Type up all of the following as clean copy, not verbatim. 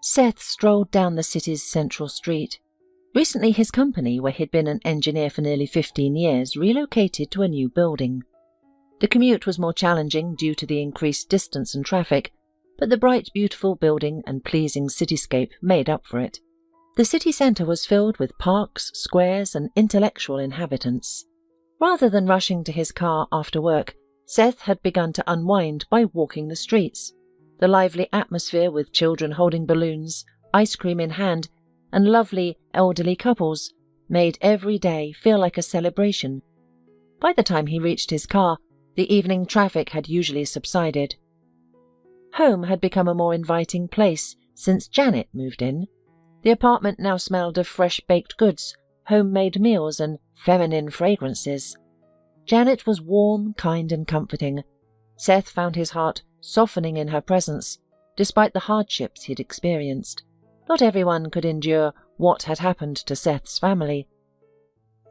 Seth strolled down the city's central street. Recently his company, where he'd been an engineer for nearly 15 years, relocated to a new building. The commute was more challenging due to the increased distance and traffic, but the bright, beautiful building and pleasing cityscape made up for it. The city centre was filled with parks, squares, and intellectual inhabitants. Rather than rushing to his car after work, Seth had begun to unwind by walking the streets. The lively atmosphere with children holding balloons, ice cream in hand, and lovely elderly couples made every day feel like a celebration. By the time he reached his car, the evening traffic had usually subsided. Home had become a more inviting place since Janet moved in. The apartment now smelled of fresh baked goods, homemade meals, and feminine fragrances. Janet was warm, kind, and comforting. Seth found his heart softening in her presence, despite the hardships he'd experienced. Not everyone could endure what had happened to Seth's family.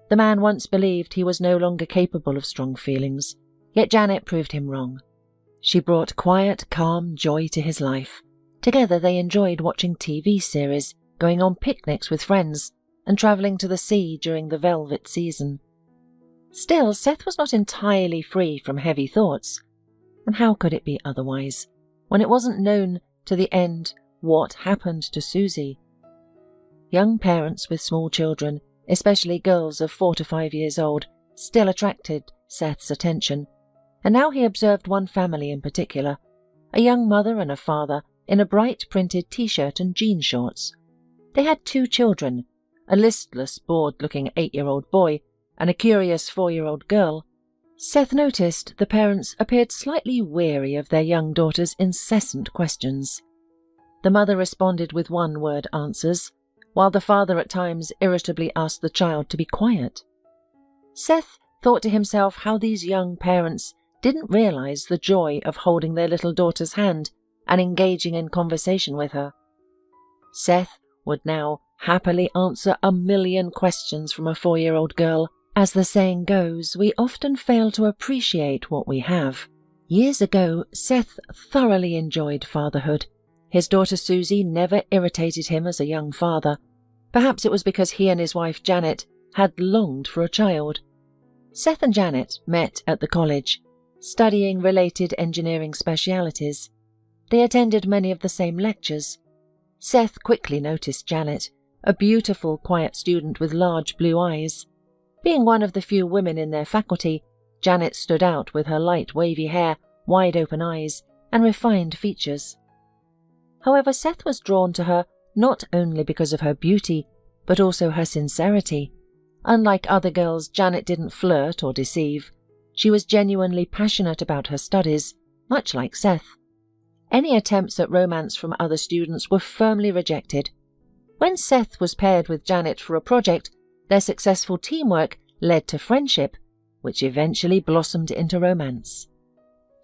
The man once believed he was no longer capable of strong feelings, yet Janet proved him wrong. She brought quiet, calm joy to his life. Together they enjoyed watching TV series, going on picnics with friends, and travelling to the sea during the velvet season. Still, Seth was not entirely free from heavy thoughts. And how could it be otherwise, when it wasn't known to the end what happened to Susie? Young parents with small children, especially girls of 4 to 5 years old, still attracted Seth's attention, and now he observed one family in particular, a young mother and a father in a bright printed t-shirt and jean shorts. They had 2 children, a listless, bored-looking 8-year-old boy and a curious 4-year-old girl. Seth noticed the parents appeared slightly weary of their young daughter's incessant questions. The mother responded with one-word answers, while the father at times irritably asked the child to be quiet. Seth thought to himself how these young parents didn't realize the joy of holding their little daughter's hand and engaging in conversation with her. Seth would now happily answer 1,000,000 questions from a 4-year-old girl. As the saying goes, we often fail to appreciate what we have. Years ago, Seth thoroughly enjoyed fatherhood. His daughter Susie never irritated him as a young father. Perhaps it was because he and his wife Janet had longed for a child. Seth and Janet met at the college, studying related engineering specialities. They attended many of the same lectures. Seth quickly noticed Janet, a beautiful, quiet student with large blue eyes. Being one of the few women in their faculty, Janet stood out with her light wavy hair, wide-open eyes, and refined features. However, Seth was drawn to her not only because of her beauty, but also her sincerity. Unlike other girls, Janet didn't flirt or deceive. She was genuinely passionate about her studies, much like Seth. Any attempts at romance from other students were firmly rejected. When Seth was paired with Janet for a project, their successful teamwork led to friendship, which eventually blossomed into romance.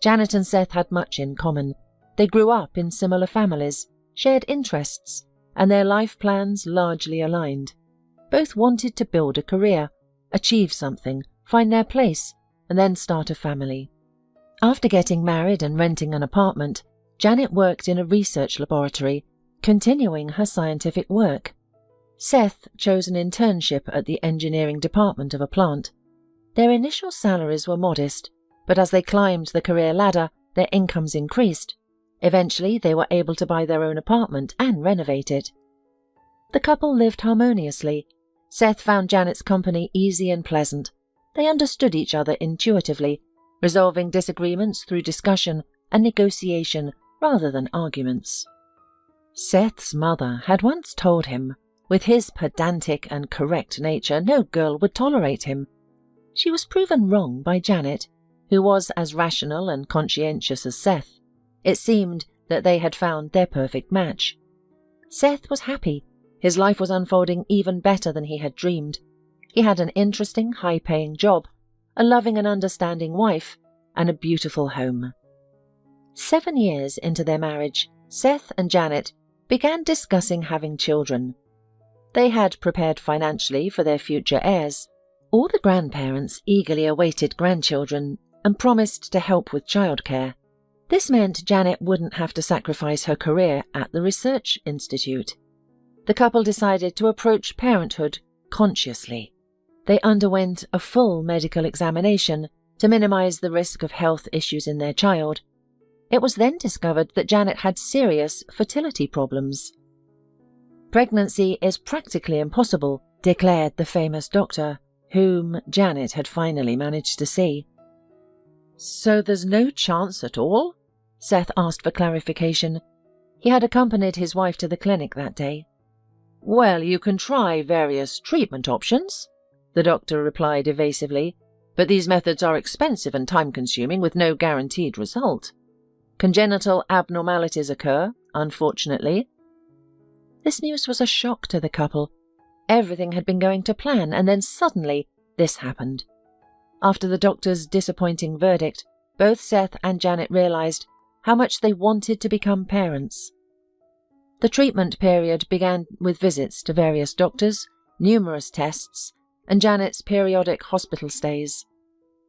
Janet and Seth had much in common. They grew up in similar families, shared interests, and their life plans largely aligned. Both wanted to build a career, achieve something, find their place, and then start a family. After getting married and renting an apartment, Janet worked in a research laboratory, continuing her scientific work. Seth chose an internship at the engineering department of a plant. Their initial salaries were modest, but as they climbed the career ladder, their incomes increased. Eventually, they were able to buy their own apartment and renovate it. The couple lived harmoniously. Seth found Janet's company easy and pleasant. They understood each other intuitively, resolving disagreements through discussion and negotiation rather than arguments. Seth's mother had once told him, with his pedantic and correct nature, no girl would tolerate him. She was proven wrong by Janet, who was as rational and conscientious as Seth. It seemed that they had found their perfect match. Seth was happy. His life was unfolding even better than he had dreamed. He had an interesting, high-paying job, a loving and understanding wife, and a beautiful home. 7 years into their marriage, Seth and Janet began discussing having children. They had prepared financially for their future heirs. All the grandparents eagerly awaited grandchildren and promised to help with childcare. This meant Janet wouldn't have to sacrifice her career at the research institute. The couple decided to approach parenthood consciously. They underwent a full medical examination to minimize the risk of health issues in their child. It was then discovered that Janet had serious fertility problems. Pregnancy is practically impossible, declared the famous doctor, whom Janet had finally managed to see. So there's no chance at all? Seth asked for clarification. He had accompanied his wife to the clinic that day. Well, you can try various treatment options, the doctor replied evasively, but these methods are expensive and time-consuming with no guaranteed result. Congenital abnormalities occur, unfortunately. This news was a shock to the couple. Everything had been going to plan, and then suddenly this happened. After the doctor's disappointing verdict, both Seth and Janet realized how much they wanted to become parents. The treatment period began with visits to various doctors, numerous tests, and Janet's periodic hospital stays.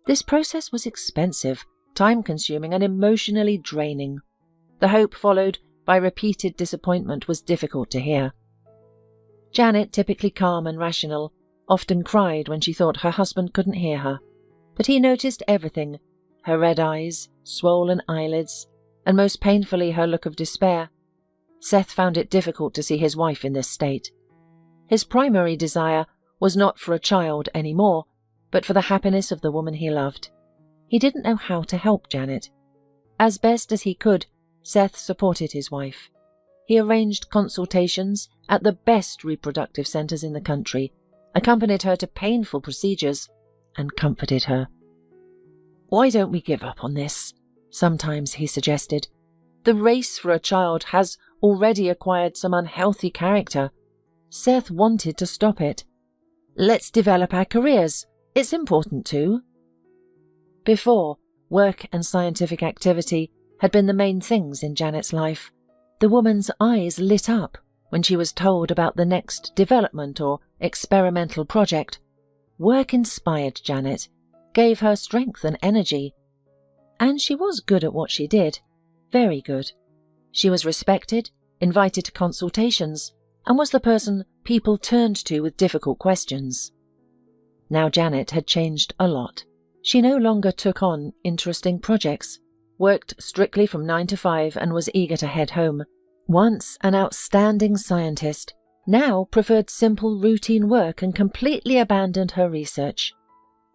This process was expensive, time-consuming, and emotionally draining. The hope followed by repeated disappointment was difficult to hear. Janet, typically calm and rational, often cried when she thought her husband couldn't hear her. But he noticed everything, her red eyes, swollen eyelids, and most painfully her look of despair. Seth found it difficult to see his wife in this state. His primary desire was not for a child anymore, but for the happiness of the woman he loved. He didn't know how to help Janet. As best as he could, Seth supported his wife. He arranged consultations at the best reproductive centers in the country, accompanied her to painful procedures, and comforted her. Why don't we give up on this? Sometimes he suggested. The race for a child has already acquired some unhealthy character. Seth wanted to stop it. Let's develop our careers. It's important too. Before, work and scientific activity had been the main things in Janet's life. The woman's eyes lit up when she was told about the next development or experimental project. Work inspired Janet, gave her strength and energy. And she was good at what she did, very good. She was respected, invited to consultations, and was the person people turned to with difficult questions. Now Janet had changed a lot. She no longer took on interesting projects, worked strictly from 9 to 5 and was eager to head home. Once an outstanding scientist, now preferred simple routine work and completely abandoned her research.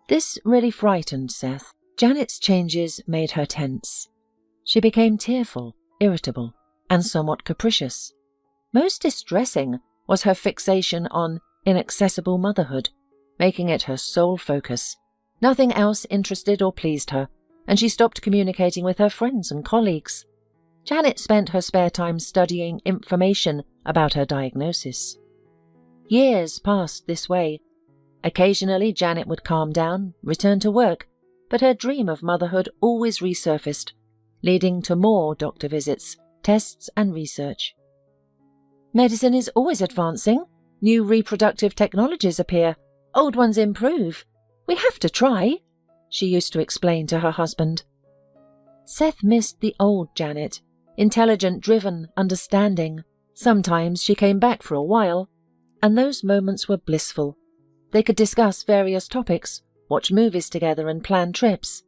This really frightened Seth. Janet's changes made her tense. She became tearful, irritable, and somewhat capricious. Most distressing was her fixation on inaccessible motherhood, making it her sole focus. Nothing else interested or pleased her, and she stopped communicating with her friends and colleagues. Janet spent her spare time studying information about her diagnosis. Years passed this way. Occasionally Janet would calm down, return to work, but her dream of motherhood always resurfaced, leading to more doctor visits, tests and research. Medicine is always advancing. New reproductive technologies appear. Old ones improve. We have to try, she used to explain to her husband. Seth missed the old Janet, intelligent, driven, understanding. Sometimes she came back for a while, and those moments were blissful. They could discuss various topics, watch movies together and plan trips.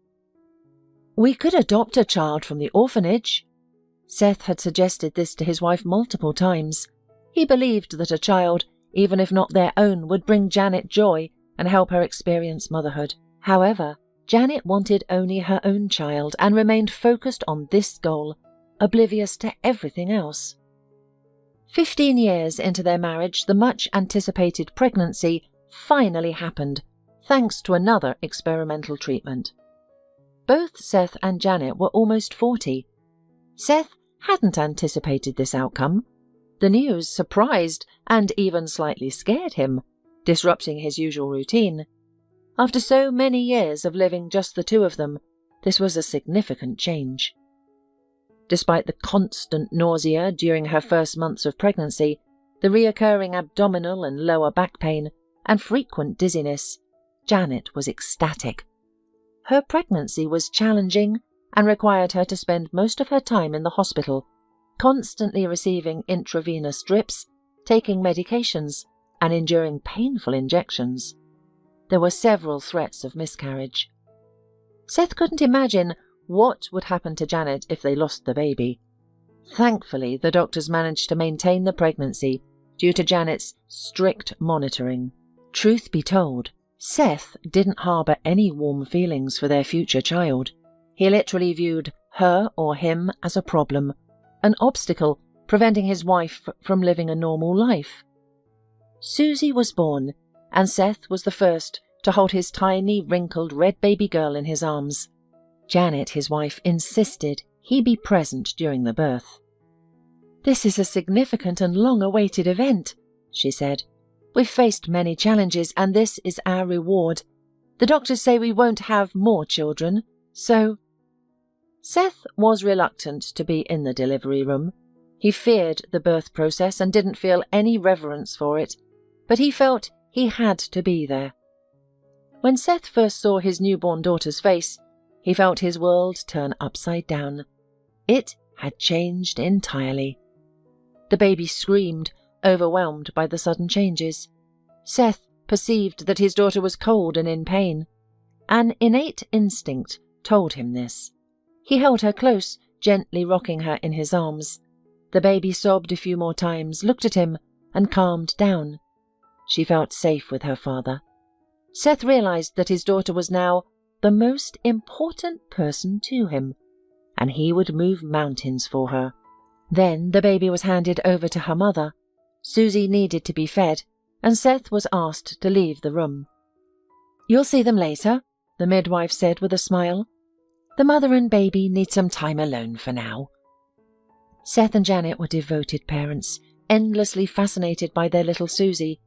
We could adopt a child from the orphanage. Seth had suggested this to his wife multiple times. He believed that a child, even if not their own, would bring Janet joy and help her experience motherhood. However, Janet wanted only her own child and remained focused on this goal, oblivious to everything else. 15 years into their marriage, the much-anticipated pregnancy finally happened, thanks to another experimental treatment. Both Seth and Janet were almost 40. Seth hadn't anticipated this outcome. The news surprised and even slightly scared him, disrupting his usual routine. After so many years of living just the two of them, this was a significant change. Despite the constant nausea during her first months of pregnancy, the reoccurring abdominal and lower back pain, and frequent dizziness, Janet was ecstatic. Her pregnancy was challenging and required her to spend most of her time in the hospital, constantly receiving intravenous drips, taking medications, and enduring painful injections. There were several threats of miscarriage. Seth couldn't imagine what would happen to Janet if they lost the baby. Thankfully, the doctors managed to maintain the pregnancy due to Janet's strict monitoring. Truth be told, Seth didn't harbour any warm feelings for their future child. He literally viewed her or him as a problem, an obstacle preventing his wife from living a normal life. Susie was born, and Seth was the first to hold his tiny, wrinkled red baby girl in his arms. Janet, his wife, insisted he be present during the birth. "This is a significant and long-awaited event," she said. "We've faced many challenges, and this is our reward. The doctors say we won't have more children, so—" Seth was reluctant to be in the delivery room. He feared the birth process and didn't feel any reverence for it, but he felt he had to be there. When Seth first saw his newborn daughter's face, he felt his world turn upside down. It had changed entirely. The baby screamed, overwhelmed by the sudden changes. Seth perceived that his daughter was cold and in pain. An innate instinct told him this. He held her close, gently rocking her in his arms. The baby sobbed a few more times, looked at him, and calmed down. She felt safe with her father. Seth realized that his daughter was now the most important person to him, and he would move mountains for her. Then the baby was handed over to her mother. Susie needed to be fed, and Seth was asked to leave the room. "You'll see them later," the midwife said with a smile. "The mother and baby need some time alone for now." Seth and Janet were devoted parents, endlessly fascinated by their little Susie.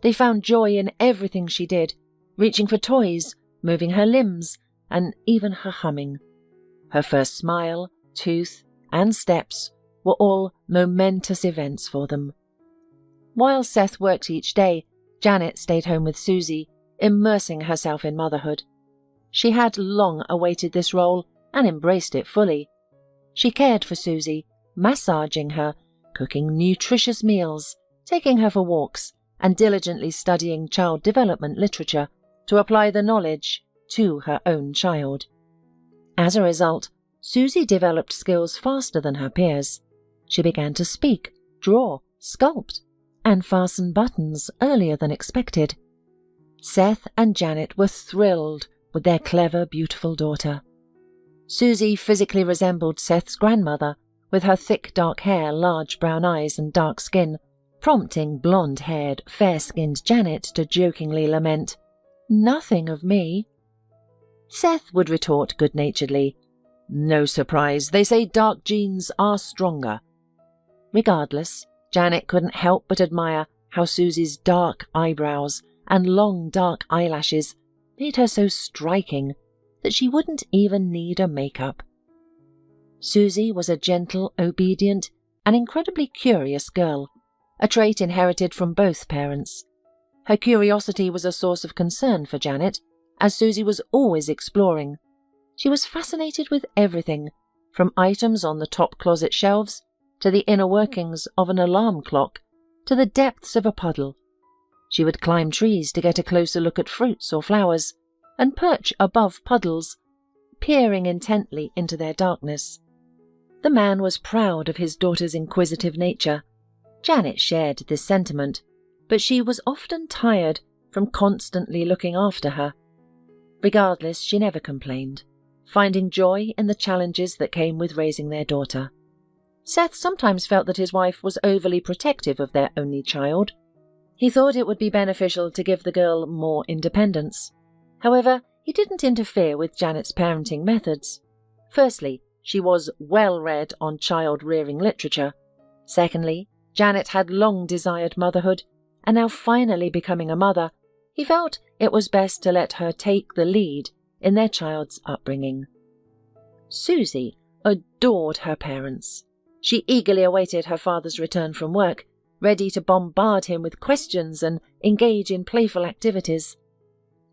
They found joy in everything she did, reaching for toys, moving her limbs, and even her humming. Her first smile, tooth, and steps were all momentous events for them. While Seth worked each day, Janet stayed home with Susie, immersing herself in motherhood. She had long awaited this role and embraced it fully. She cared for Susie, massaging her, cooking nutritious meals, taking her for walks, and diligently studying child development literature to apply the knowledge to her own child. As a result, Susie developed skills faster than her peers. She began to speak, draw, sculpt, and fasten buttons earlier than expected. Seth and Janet were thrilled with their clever, beautiful daughter. Susie physically resembled Seth's grandmother, with her thick dark hair, large brown eyes, and dark skin, prompting blonde-haired, fair-skinned Janet to jokingly lament, "Nothing of me." Seth would retort good-naturedly, "No surprise, they say dark genes are stronger." Regardless, Janet couldn't help but admire how Susie's dark eyebrows and long dark eyelashes made her so striking that she wouldn't even need a makeup. Susie was a gentle, obedient, and incredibly curious girl, a trait inherited from both parents. Her curiosity was a source of concern for Janet, as Susie was always exploring. She was fascinated with everything, from items on the top closet shelves, to the inner workings of an alarm clock, to the depths of a puddle. She would climb trees to get a closer look at fruits or flowers, and perch above puddles, peering intently into their darkness. The man was proud of his daughter's inquisitive nature. Janet shared this sentiment, but she was often tired from constantly looking after her. Regardless, she never complained, finding joy in the challenges that came with raising their daughter. Seth sometimes felt that his wife was overly protective of their only child. He thought it would be beneficial to give the girl more independence. However, he didn't interfere with Janet's parenting methods. Firstly, she was well-read on child-rearing literature. Secondly, Janet had long desired motherhood, and now finally becoming a mother, he felt it was best to let her take the lead in their child's upbringing. Susie adored her parents. She eagerly awaited her father's return from work, ready to bombard him with questions and engage in playful activities.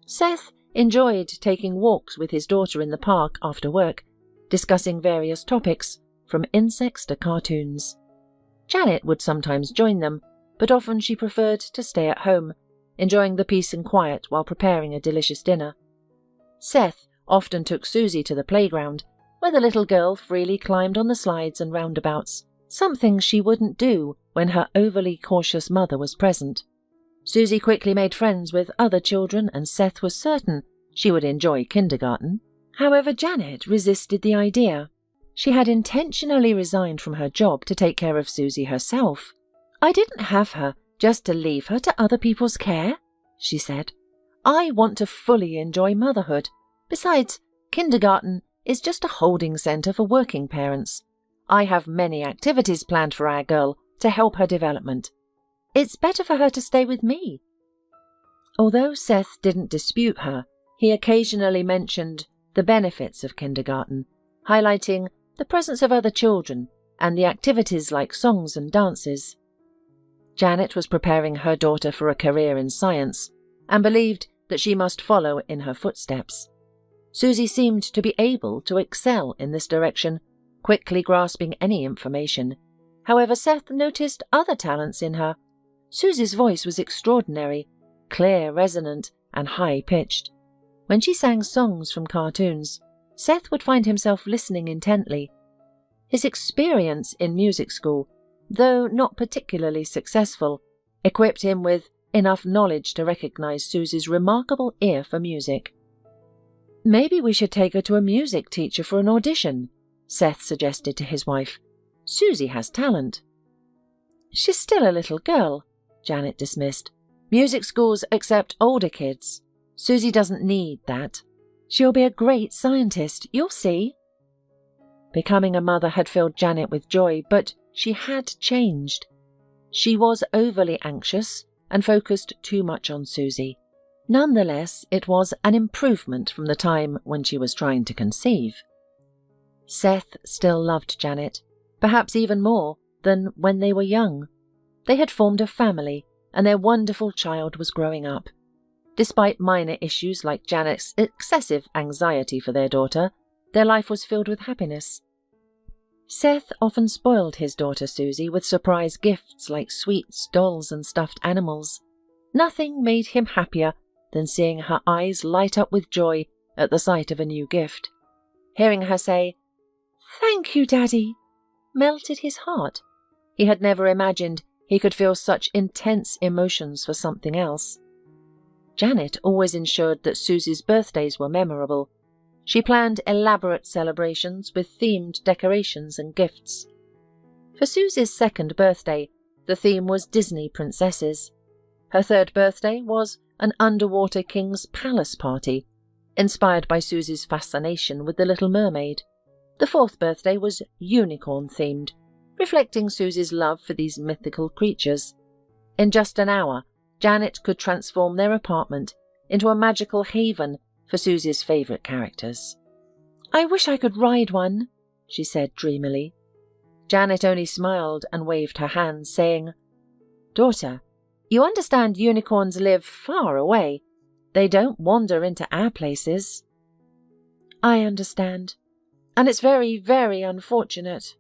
Seth enjoyed taking walks with his daughter in the park after work, discussing various topics, from insects to cartoons. Janet would sometimes join them, but often she preferred to stay at home, enjoying the peace and quiet while preparing a delicious dinner. Seth often took Susie to the playground, where the little girl freely climbed on the slides and roundabouts, something she wouldn't do when her overly cautious mother was present. Susie quickly made friends with other children, and Seth was certain she would enjoy kindergarten. However, Janet resisted the idea. She had intentionally resigned from her job to take care of Susie herself. "I didn't have her just to leave her to other people's care," she said. "I want to fully enjoy motherhood. Besides, kindergarten is just a holding centre for working parents. I have many activities planned for our girl to help her development. It's better for her to stay with me." Although Seth didn't dispute her, he occasionally mentioned the benefits of kindergarten, highlighting the presence of other children and the activities like songs and dances. Janet was preparing her daughter for a career in science and believed that she must follow in her footsteps. Susie seemed to be able to excel in this direction, quickly grasping any information. However, Seth noticed other talents in her. Susie's voice was extraordinary, clear, resonant, and high-pitched. When she sang songs from cartoons, Seth would find himself listening intently. His experience in music school, though not particularly successful, equipped him with enough knowledge to recognize Susie's remarkable ear for music. "Maybe we should take her to a music teacher for an audition," Seth suggested to his wife. "Susie has talent." "She's still a little girl," Janet dismissed. "Music schools accept older kids. Susie doesn't need that. She'll be a great scientist, you'll see." Becoming a mother had filled Janet with joy, but she had changed. She was overly anxious and focused too much on Susie. Nonetheless, it was an improvement from the time when she was trying to conceive. Seth still loved Janet, perhaps even more than when they were young. They had formed a family, and their wonderful child was growing up. Despite minor issues like Janet's excessive anxiety for their daughter, their life was filled with happiness. Seth often spoiled his daughter Susie with surprise gifts like sweets, dolls, and stuffed animals. Nothing made him happier than seeing her eyes light up with joy at the sight of a new gift. Hearing her say, "Thank you, Daddy," melted his heart. He had never imagined he could feel such intense emotions for something else. Janet always ensured that Susie's birthdays were memorable. She planned elaborate celebrations with themed decorations and gifts. For Susie's second birthday, the theme was Disney princesses. Her third birthday was an underwater king's palace party, inspired by Susie's fascination with the Little Mermaid. The fourth birthday was unicorn-themed, reflecting Susie's love for these mythical creatures. In just an hour, Janet could transform their apartment into a magical haven for Susie's favourite characters. "I wish I could ride one," she said dreamily. Janet only smiled and waved her hand, saying, "Daughter, you understand unicorns live far away. They don't wander into our places." "I understand, and it's very, very unfortunate."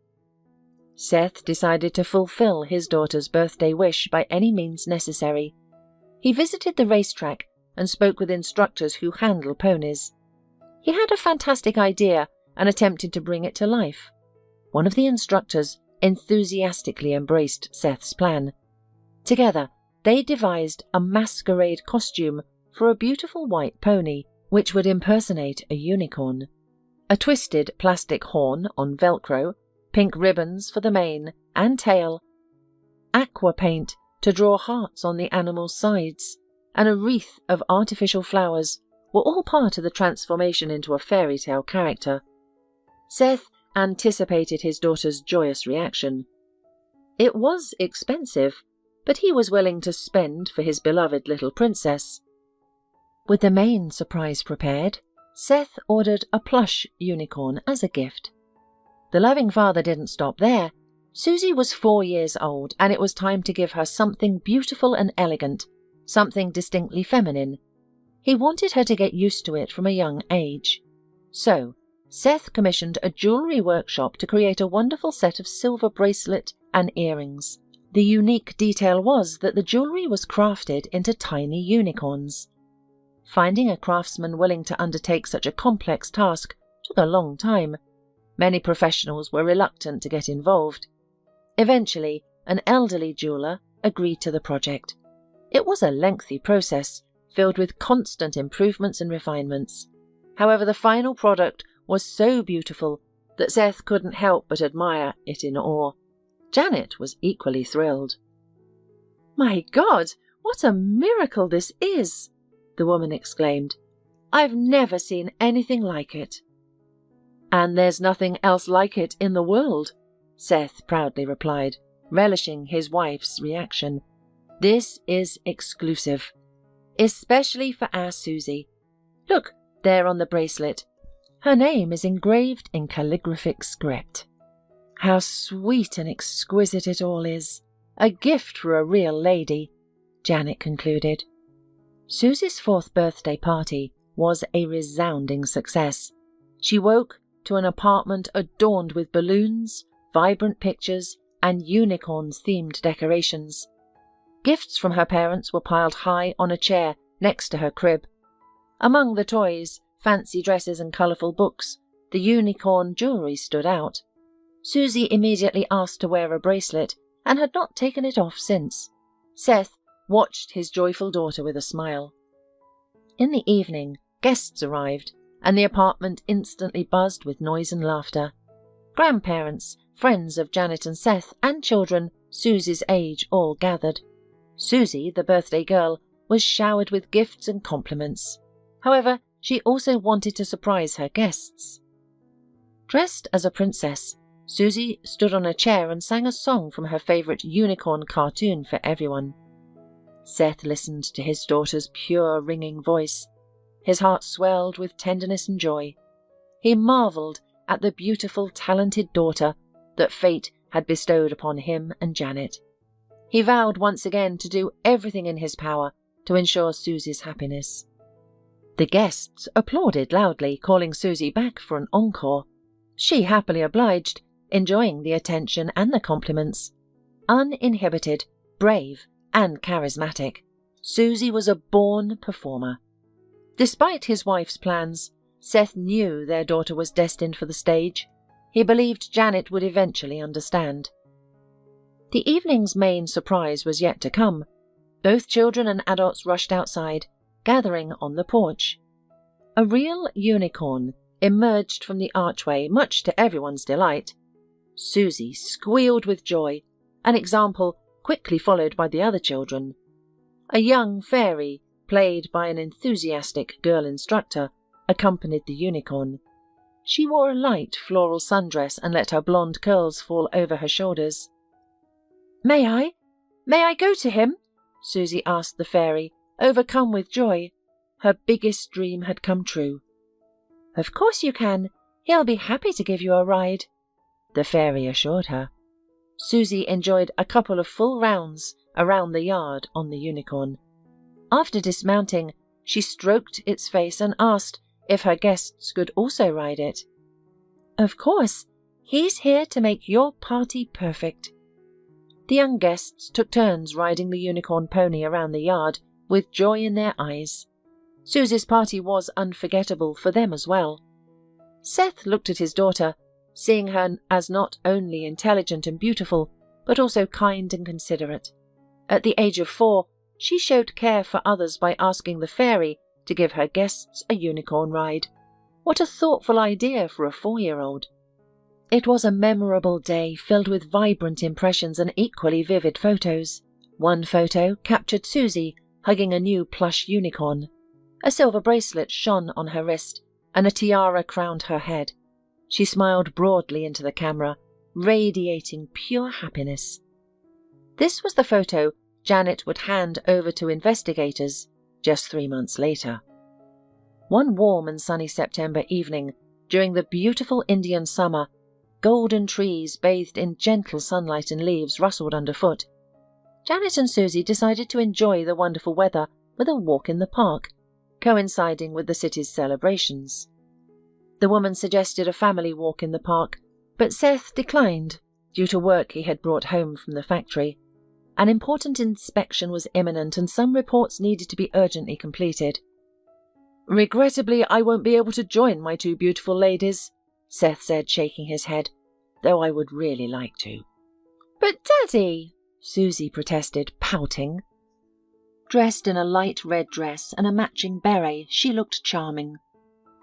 Seth decided to fulfill his daughter's birthday wish by any means necessary. He visited the racetrack and spoke with instructors who handle ponies. He had a fantastic idea and attempted to bring it to life. One of the instructors enthusiastically embraced Seth's plan. Together, they devised a masquerade costume for a beautiful white pony, which would impersonate a unicorn. A twisted plastic horn on Velcro, pink ribbons for the mane and tail, aqua paint to draw hearts on the animal's sides, and a wreath of artificial flowers were all part of the transformation into a fairy tale character. Seth anticipated his daughter's joyous reaction. It was expensive, but he was willing to spend for his beloved little princess. With the main surprise prepared, Seth ordered a plush unicorn as a gift. The loving father didn't stop there. Susie was 4 years old, and it was time to give her something beautiful and elegant, something distinctly feminine. He wanted her to get used to it from a young age. So, Seth commissioned a jewellery workshop to create a wonderful set of silver bracelet and earrings. The unique detail was that the jewellery was crafted into tiny unicorns. Finding a craftsman willing to undertake such a complex task took a long time. Many professionals were reluctant to get involved. Eventually, an elderly jeweller agreed to the project. It was a lengthy process, filled with constant improvements and refinements. However, the final product was so beautiful that Seth couldn't help but admire it in awe. Janet was equally thrilled. "My God, what a miracle this is!" the woman exclaimed. "I've never seen anything like it." "And there's nothing else like it in the world," Seth proudly replied, relishing his wife's reaction. "This is exclusive, especially for our Susie. Look, there on the bracelet. Her name is engraved in calligraphic script. How sweet and exquisite it all is. A gift for a real lady," Janet concluded. Susie's 4th birthday party was a resounding success. She woke to an apartment adorned with balloons, vibrant pictures, and unicorn-themed decorations. Gifts from her parents were piled high on a chair next to her crib. Among the toys, fancy dresses and colourful books, the unicorn jewellery stood out. Susie immediately asked to wear a bracelet and had not taken it off since. Seth watched his joyful daughter with a smile. In the evening, guests arrived, and the apartment instantly buzzed with noise and laughter. Grandparents, friends of Janet and Seth, and children Susie's age all gathered. Susie, the birthday girl, was showered with gifts and compliments. However, she also wanted to surprise her guests. Dressed as a princess, Susie stood on a chair and sang a song from her favourite unicorn cartoon for everyone. Seth listened to his daughter's pure, ringing voice. His heart swelled with tenderness and joy. He marvelled at the beautiful, talented daughter that fate had bestowed upon him and Janet. He vowed once again to do everything in his power to ensure Susie's happiness. The guests applauded loudly, calling Susie back for an encore. She happily obliged, enjoying the attention and the compliments. Uninhibited, brave, and charismatic, Susie was a born performer. Despite his wife's plans, Seth knew their daughter was destined for the stage. He believed Janet would eventually understand. The evening's main surprise was yet to come. Both children and adults rushed outside, gathering on the porch. A real unicorn emerged from the archway, much to everyone's delight. Susie squealed with joy, an example quickly followed by the other children. A young fairy, played by an enthusiastic girl instructor, accompanied the unicorn. She wore a light floral sundress and let her blonde curls fall over her shoulders. May I go to him?" Susie asked the fairy, overcome with joy. Her biggest dream had come true. "Of course you can. He'll be happy to give you a ride," the fairy assured her. Susie enjoyed a couple of full rounds around the yard on the unicorn. After dismounting, she stroked its face and asked if her guests could also ride it. "Of course. He's here to make your party perfect." The young guests took turns riding the unicorn pony around the yard with joy in their eyes. Susie's party was unforgettable for them as well. Seth looked at his daughter, seeing her as not only intelligent and beautiful, but also kind and considerate. At the age of 4, she showed care for others by asking the fairy to give her guests a unicorn ride. What a thoughtful idea for a 4-year-old. It was a memorable day filled with vibrant impressions and equally vivid photos. One photo captured Susie hugging a new plush unicorn. A silver bracelet shone on her wrist, and a tiara crowned her head. She smiled broadly into the camera, radiating pure happiness. This was the photo Janet would hand over to investigators just 3 months later. One warm and sunny September evening, during the beautiful Indian summer, golden trees bathed in gentle sunlight and leaves rustled underfoot. Janet and Susie decided to enjoy the wonderful weather with a walk in the park, coinciding with the city's celebrations. The The woman suggested a family walk in the park, but Seth declined due to work he had brought home from the factory. An important inspection was imminent and some reports needed to be urgently completed. "Regrettably, I won't be able to join my two beautiful ladies," Seth said, shaking his head, "though I would really like to." "But Daddy," Susie protested, pouting. Dressed in a light red dress and a matching beret, she looked charming.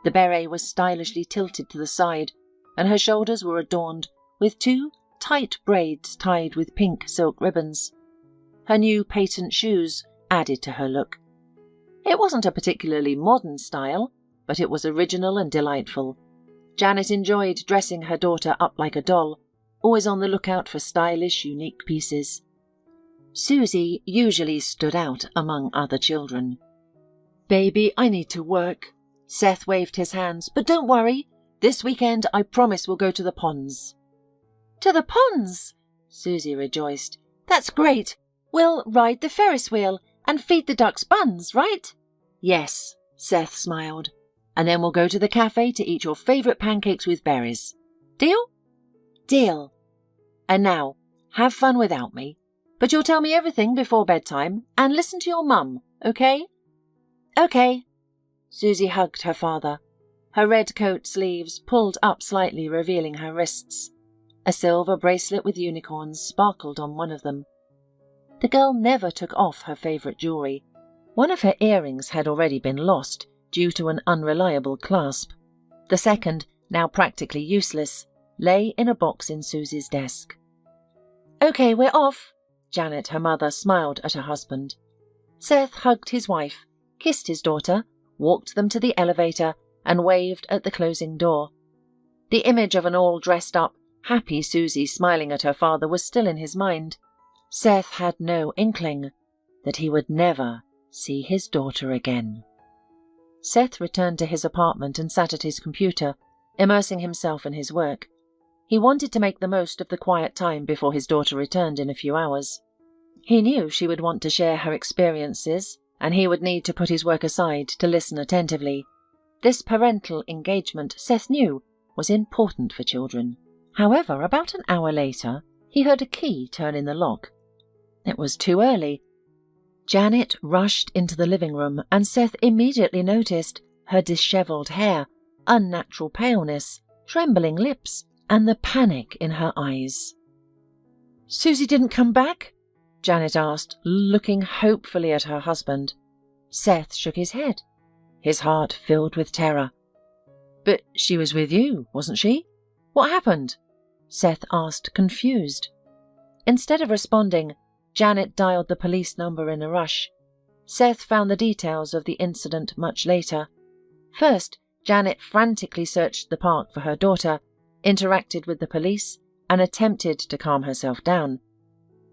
The beret was stylishly tilted to the side, and her shoulders were adorned with two tight braids tied with pink silk ribbons. Her new patent shoes added to her look. It wasn't a particularly modern style, but it was original and delightful. Janet enjoyed dressing her daughter up like a doll, always on the lookout for stylish, unique pieces. Susie usually stood out among other children. "Baby, I need to work." Seth waved his hands. "But don't worry. This weekend I promise we'll go to the ponds." "To the ponds?" Susie rejoiced. "That's great. We'll ride the Ferris wheel and feed the ducks buns, right?" "Yes," Seth smiled. "And then we'll go to the cafe to eat your favourite pancakes with berries. Deal?" "Deal. And now, have fun without me. But you'll tell me everything before bedtime and listen to your mum, okay?" "Okay." Susie hugged her father. Her red coat sleeves pulled up slightly, revealing her wrists. A silver bracelet with unicorns sparkled on one of them. The girl never took off her favourite jewellery. One of her earrings had already been lost due to an unreliable clasp. The second, now practically useless, lay in a box in Susie's desk. "Okay, we're off." Janet, her mother, smiled at her husband. Seth hugged his wife, kissed his daughter, walked them to the elevator, and waved at the closing door. The image of an all-dressed-up, happy Susie smiling at her father was still in his mind. Seth had no inkling that he would never see his daughter again. Seth returned to his apartment and sat at his computer, immersing himself in his work. He wanted to make the most of the quiet time before his daughter returned in a few hours. He knew she would want to share her experiences, and he would need to put his work aside to listen attentively. This parental engagement, Seth knew, was important for children. However, about an hour later, he heard a key turn in the lock. It was too early. Janet rushed into the living room, and Seth immediately noticed her dishevelled hair, unnatural paleness, trembling lips, and the panic in her eyes. "Susie didn't come back?" Janet asked, looking hopefully at her husband. Seth shook his head, his heart filled with terror. "But she was with you, wasn't she? What happened?" Seth asked, confused. Instead of responding, Janet dialed the police number in a rush. Seth found the details of the incident much later. First, Janet frantically searched the park for her daughter, interacted with the police, and attempted to calm herself down.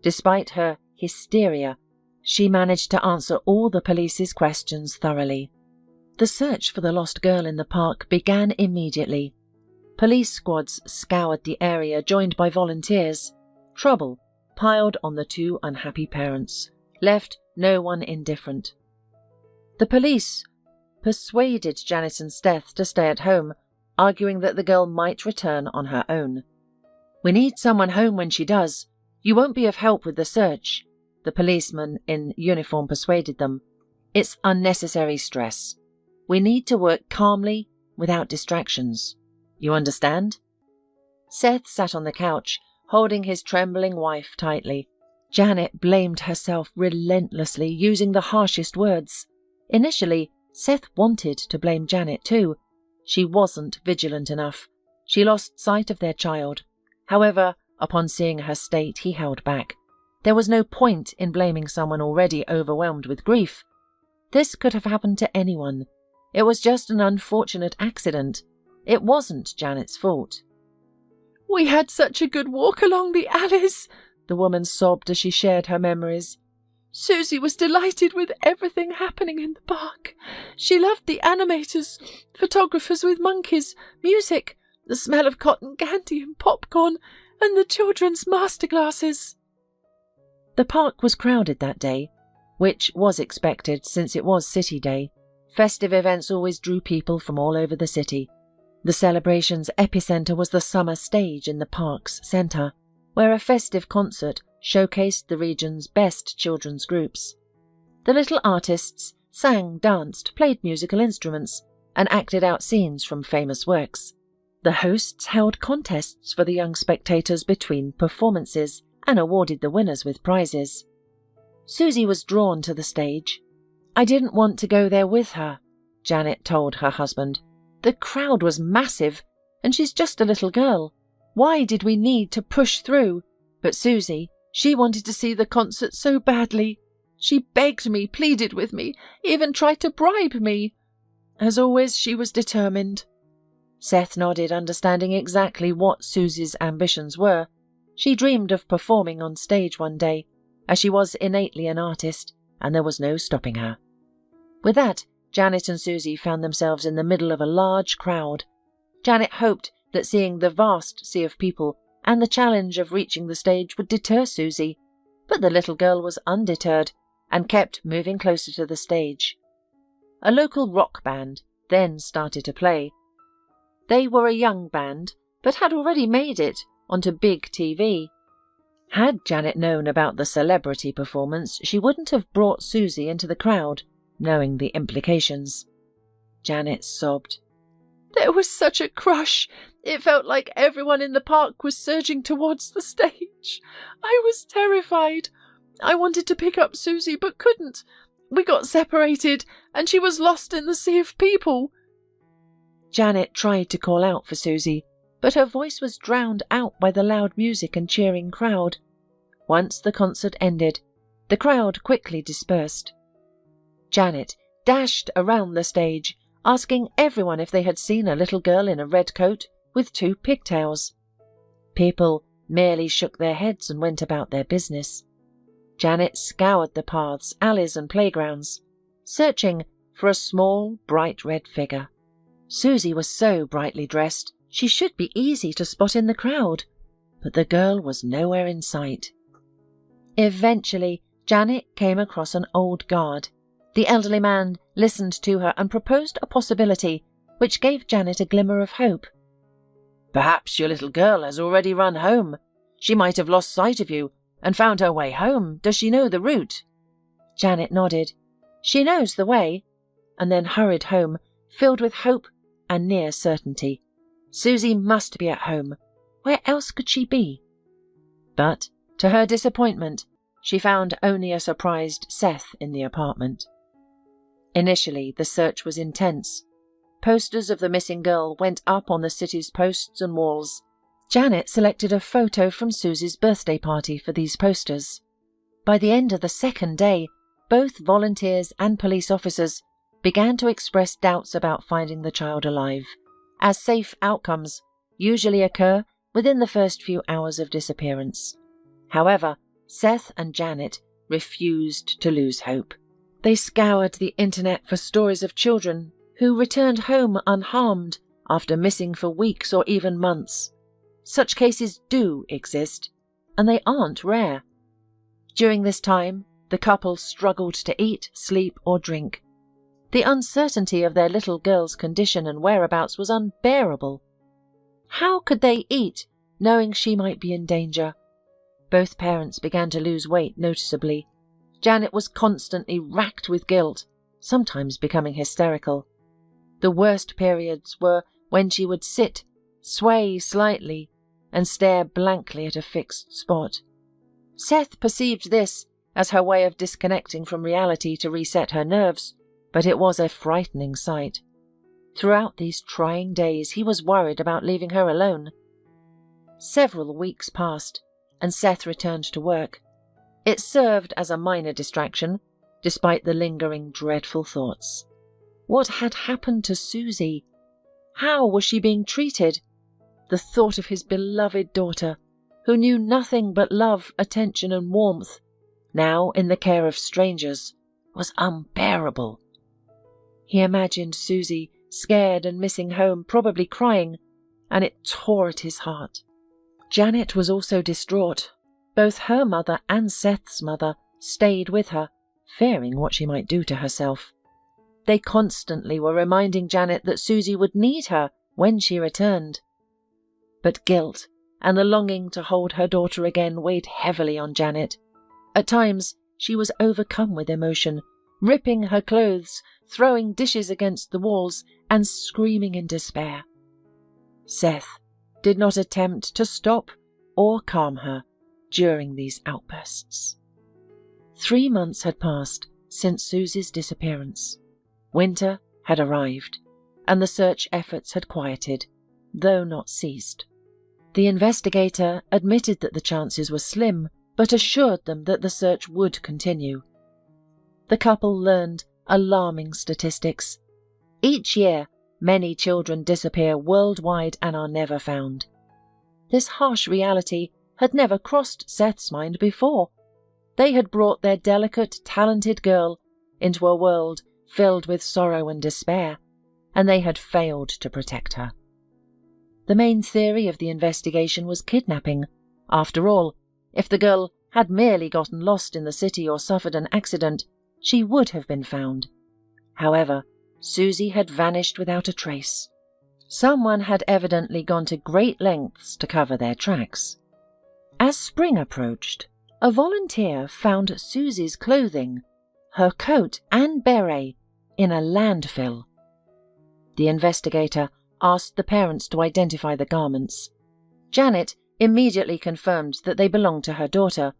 Despite her hysteria, she managed to answer all the police's questions thoroughly. The search for the lost girl in the park began immediately. Police squads scoured the area, joined by volunteers. Trouble piled on the two unhappy parents, left no one indifferent. The police persuaded Janet and Seth to stay at home, arguing that the girl might return on her own. "We need someone home when she does. You won't be of help with the search," the policeman in uniform persuaded them. "It's unnecessary stress. We need to work calmly, without distractions. You understand?" Seth sat on the couch, holding his trembling wife tightly. Janet blamed herself relentlessly, using the harshest words. Initially, Seth wanted to blame Janet too. She wasn't vigilant enough. She lost sight of their child. However, upon seeing her state, he held back. There was no point in blaming someone already overwhelmed with grief. This could have happened to anyone. It was just an unfortunate accident. It wasn't Janet's fault. "We had such a good walk along the alleys," the woman sobbed as she shared her memories. "Susie was delighted with everything happening in the park. She loved the animators, photographers with monkeys, music, the smell of cotton candy and popcorn, and the children's masterclasses." The park was crowded that day, which was expected since it was City Day. Festive events always drew people from all over the city. The celebration's epicenter was the summer stage in the park's center, where a festive concert showcased the region's best children's groups. The little artists sang, danced, played musical instruments, and acted out scenes from famous works. The hosts held contests for the young spectators between performances and awarded the winners with prizes. Susie was drawn to the stage. "I didn't want to go there with her," Janet told her husband. "The crowd was massive, and she's just a little girl. Why did we need to push through? But Susie, she wanted to see the concert so badly. She begged me, pleaded with me, even tried to bribe me. As always, she was determined." Seth nodded, understanding exactly what Susie's ambitions were. She dreamed of performing on stage one day, as she was innately an artist, and there was no stopping her. With that, Janet and Susie found themselves in the middle of a large crowd. Janet hoped that seeing the vast sea of people and the challenge of reaching the stage would deter Susie, but the little girl was undeterred and kept moving closer to the stage. A local rock band then started to play. They were a young band, but had already made it onto big TV. Had Janet known about the celebrity performance, she wouldn't have brought Susie into the crowd, knowing the implications. Janet sobbed. "There was such a crush. It felt like everyone in the park was surging towards the stage. I was terrified. I wanted to pick up Susie, but couldn't. We got separated, and she was lost in the sea of people." Janet tried to call out for Susie, but her voice was drowned out by the loud music and cheering crowd. Once the concert ended, the crowd quickly dispersed. Janet dashed around the stage, asking everyone if they had seen a little girl in a red coat with 2 pigtails. People merely shook their heads and went about their business. Janet scoured the paths, alleys and playgrounds, searching for a small, bright red figure. Susie was so brightly dressed, she should be easy to spot in the crowd, but the girl was nowhere in sight. Eventually, Janet came across an old guard. The elderly man listened to her and proposed a possibility, which gave Janet a glimmer of hope. "Perhaps your little girl has already run home. She might have lost sight of you and found her way home. Does she know the route?" Janet nodded. "She knows the way," and then hurried home, filled with hope and near certainty. Susie must be at home. Where else could she be? But, to her disappointment, she found only a surprised Seth in the apartment. Initially, the search was intense. Posters of the missing girl went up on the city's posts and walls. Janet selected a photo from Susie's birthday party for these posters. By the end of the second day, both volunteers and police officers began to express doubts about finding the child alive, as safe outcomes usually occur within the first few hours of disappearance. However, Seth and Janet refused to lose hope. They scoured the internet for stories of children who returned home unharmed after missing for weeks or even months. Such cases do exist, and they aren't rare. During this time, the couple struggled to eat, sleep, or drink. The uncertainty of their little girl's condition and whereabouts was unbearable. How could they eat, knowing she might be in danger? Both parents began to lose weight noticeably. Janet was constantly racked with guilt, sometimes becoming hysterical. The worst periods were when she would sit, sway slightly, and stare blankly at a fixed spot. Seth perceived this as her way of disconnecting from reality to reset her nerves, but it was a frightening sight. Throughout these trying days, he was worried about leaving her alone. Several weeks passed, and Seth returned to work. It served as a minor distraction, despite the lingering dreadful thoughts. What had happened to Susie? How was she being treated? The thought of his beloved daughter, who knew nothing but love, attention, and warmth, now in the care of strangers, was unbearable. He imagined Susie, scared and missing home, probably crying, and it tore at his heart. Janet was also distraught. Both her mother and Seth's mother stayed with her, fearing what she might do to herself. They constantly were reminding Janet that Susie would need her when she returned. But guilt and the longing to hold her daughter again weighed heavily on Janet. At times, she was overcome with emotion, ripping her clothes, throwing dishes against the walls, and screaming in despair. Seth did not attempt to stop or calm her during these outbursts. 3 months had passed since Susie's disappearance. Winter had arrived, and the search efforts had quieted, though not ceased. The investigator admitted that the chances were slim, but assured them that the search would continue. The couple learned alarming statistics. Each year, many children disappear worldwide and are never found. This harsh reality had never crossed Seth's mind before. They had brought their delicate, talented girl into a world filled with sorrow and despair, and they had failed to protect her. The main theory of the investigation was kidnapping. After all, if the girl had merely gotten lost in the city or suffered an accident, she would have been found. However, Susie had vanished without a trace. Someone had evidently gone to great lengths to cover their tracks. As spring approached, a volunteer found Susie's clothing, her coat and beret, in a landfill. The investigator asked the parents to identify the garments. Janet immediately confirmed that they belonged to her daughter.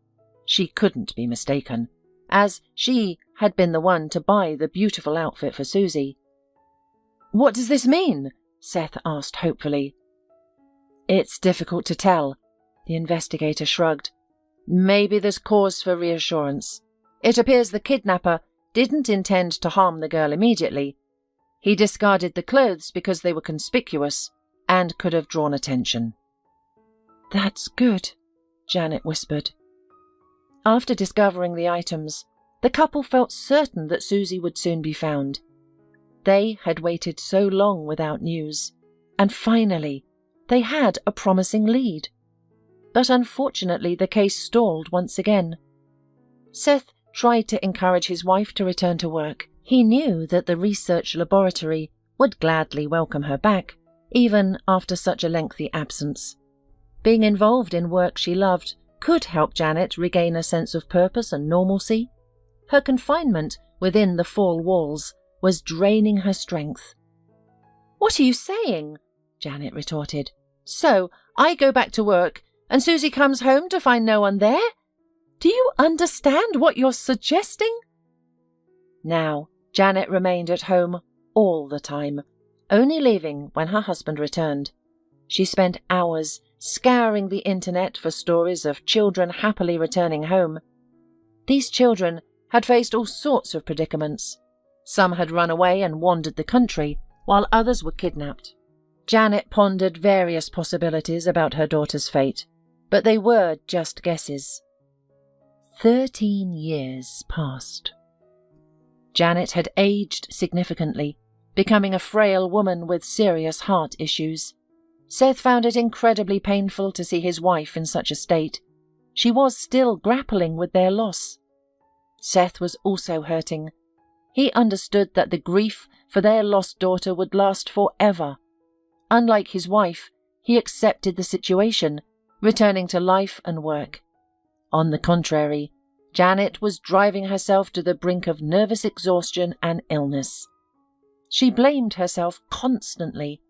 She couldn't be mistaken, as she had been the one to buy the beautiful outfit for Susie. "What does this mean?" Seth asked hopefully. "It's difficult to tell," the investigator shrugged. "Maybe there's cause for reassurance. It appears the kidnapper didn't intend to harm the girl immediately. He discarded the clothes because they were conspicuous and could have drawn attention." "That's good," Janet whispered. After discovering the items, the couple felt certain that Susie would soon be found. They had waited so long without news, and finally, they had a promising lead. But unfortunately, the case stalled once again. Seth tried to encourage his wife to return to work. He knew that the research laboratory would gladly welcome her back, even after such a lengthy absence. Being involved in work she loved could help Janet regain a sense of purpose and normalcy. Her confinement within the 4 walls was draining her strength. "What are you saying?" Janet retorted. "So, I go back to work, and Susie comes home to find no one there? Do you understand what you're suggesting?" Now, Janet remained at home all the time, only leaving when her husband returned. She spent hours scouring the internet for stories of children happily returning home. These children had faced all sorts of predicaments. Some had run away and wandered the country, while others were kidnapped. Janet pondered various possibilities about her daughter's fate, but they were just guesses. 13 years passed. Janet had aged significantly, becoming a frail woman with serious heart issues. Seth found it incredibly painful to see his wife in such a state. She was still grappling with their loss. Seth was also hurting. He understood that the grief for their lost daughter would last forever. Unlike his wife, he accepted the situation, returning to life and work. On the contrary, Janet was driving herself to the brink of nervous exhaustion and illness. She blamed herself constantly.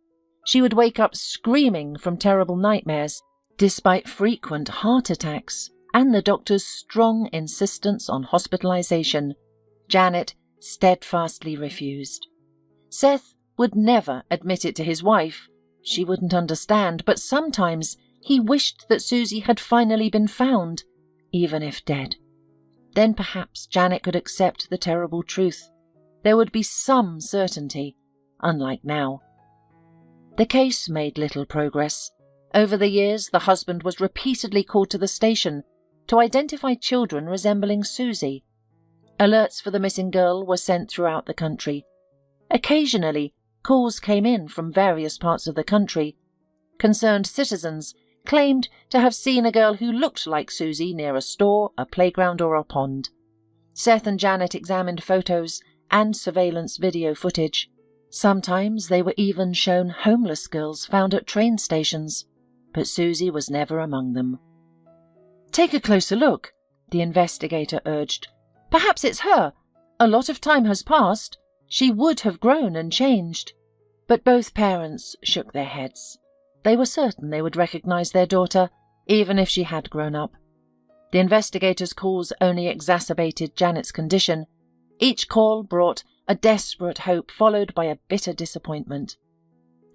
She would wake up screaming from terrible nightmares, despite frequent heart attacks and the doctor's strong insistence on hospitalization. Janet steadfastly refused. Seth would never admit it to his wife. She wouldn't understand, but sometimes he wished that Susie had finally been found, even if dead. Then perhaps Janet could accept the terrible truth. There would be some certainty, unlike now. The case made little progress. Over the years, the husband was repeatedly called to the station to identify children resembling Susie. Alerts for the missing girl were sent throughout the country. Occasionally, calls came in from various parts of the country. Concerned citizens claimed to have seen a girl who looked like Susie near a store, a playground, or a pond. Seth and Janet examined photos and surveillance video footage. Sometimes they were even shown homeless girls found at train stations, but Susie was never among them. "Take a closer look," the investigator urged. "Perhaps it's her. A lot of time has passed. She would have grown and changed." But both parents shook their heads. They were certain they would recognize their daughter, even if she had grown up. The investigators' calls only exacerbated Janet's condition. Each call brought a desperate hope followed by a bitter disappointment.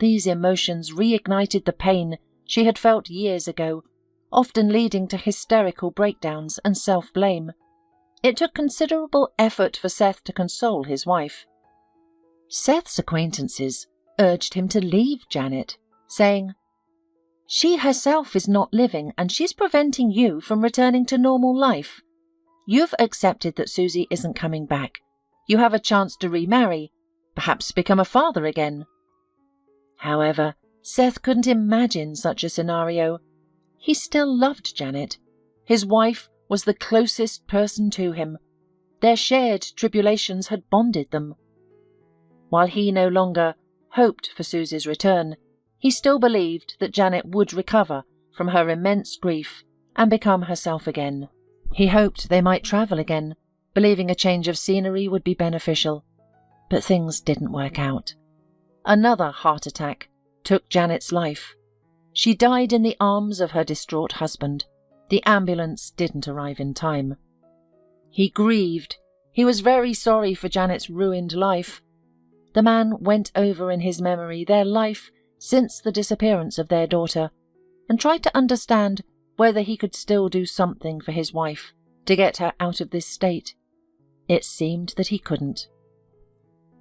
These emotions reignited the pain she had felt years ago, often leading to hysterical breakdowns and self-blame. It took considerable effort for Seth to console his wife. Seth's acquaintances urged him to leave Janet, saying, "She herself is not living and she's preventing you from returning to normal life. You've accepted that Susie isn't coming back. You have a chance to remarry, perhaps become a father again." However, Seth couldn't imagine such a scenario. He still loved Janet. His wife was the closest person to him. Their shared tribulations had bonded them. While he no longer hoped for Susie's return, he still believed that Janet would recover from her immense grief and become herself again. He hoped they might travel again, believing a change of scenery would be beneficial. But things didn't work out. Another heart attack took Janet's life. She died in the arms of her distraught husband. The ambulance didn't arrive in time. He grieved. He was very sorry for Janet's ruined life. The man went over in his memory their life since the disappearance of their daughter, and tried to understand whether he could still do something for his wife to get her out of this state. It seemed that he couldn't.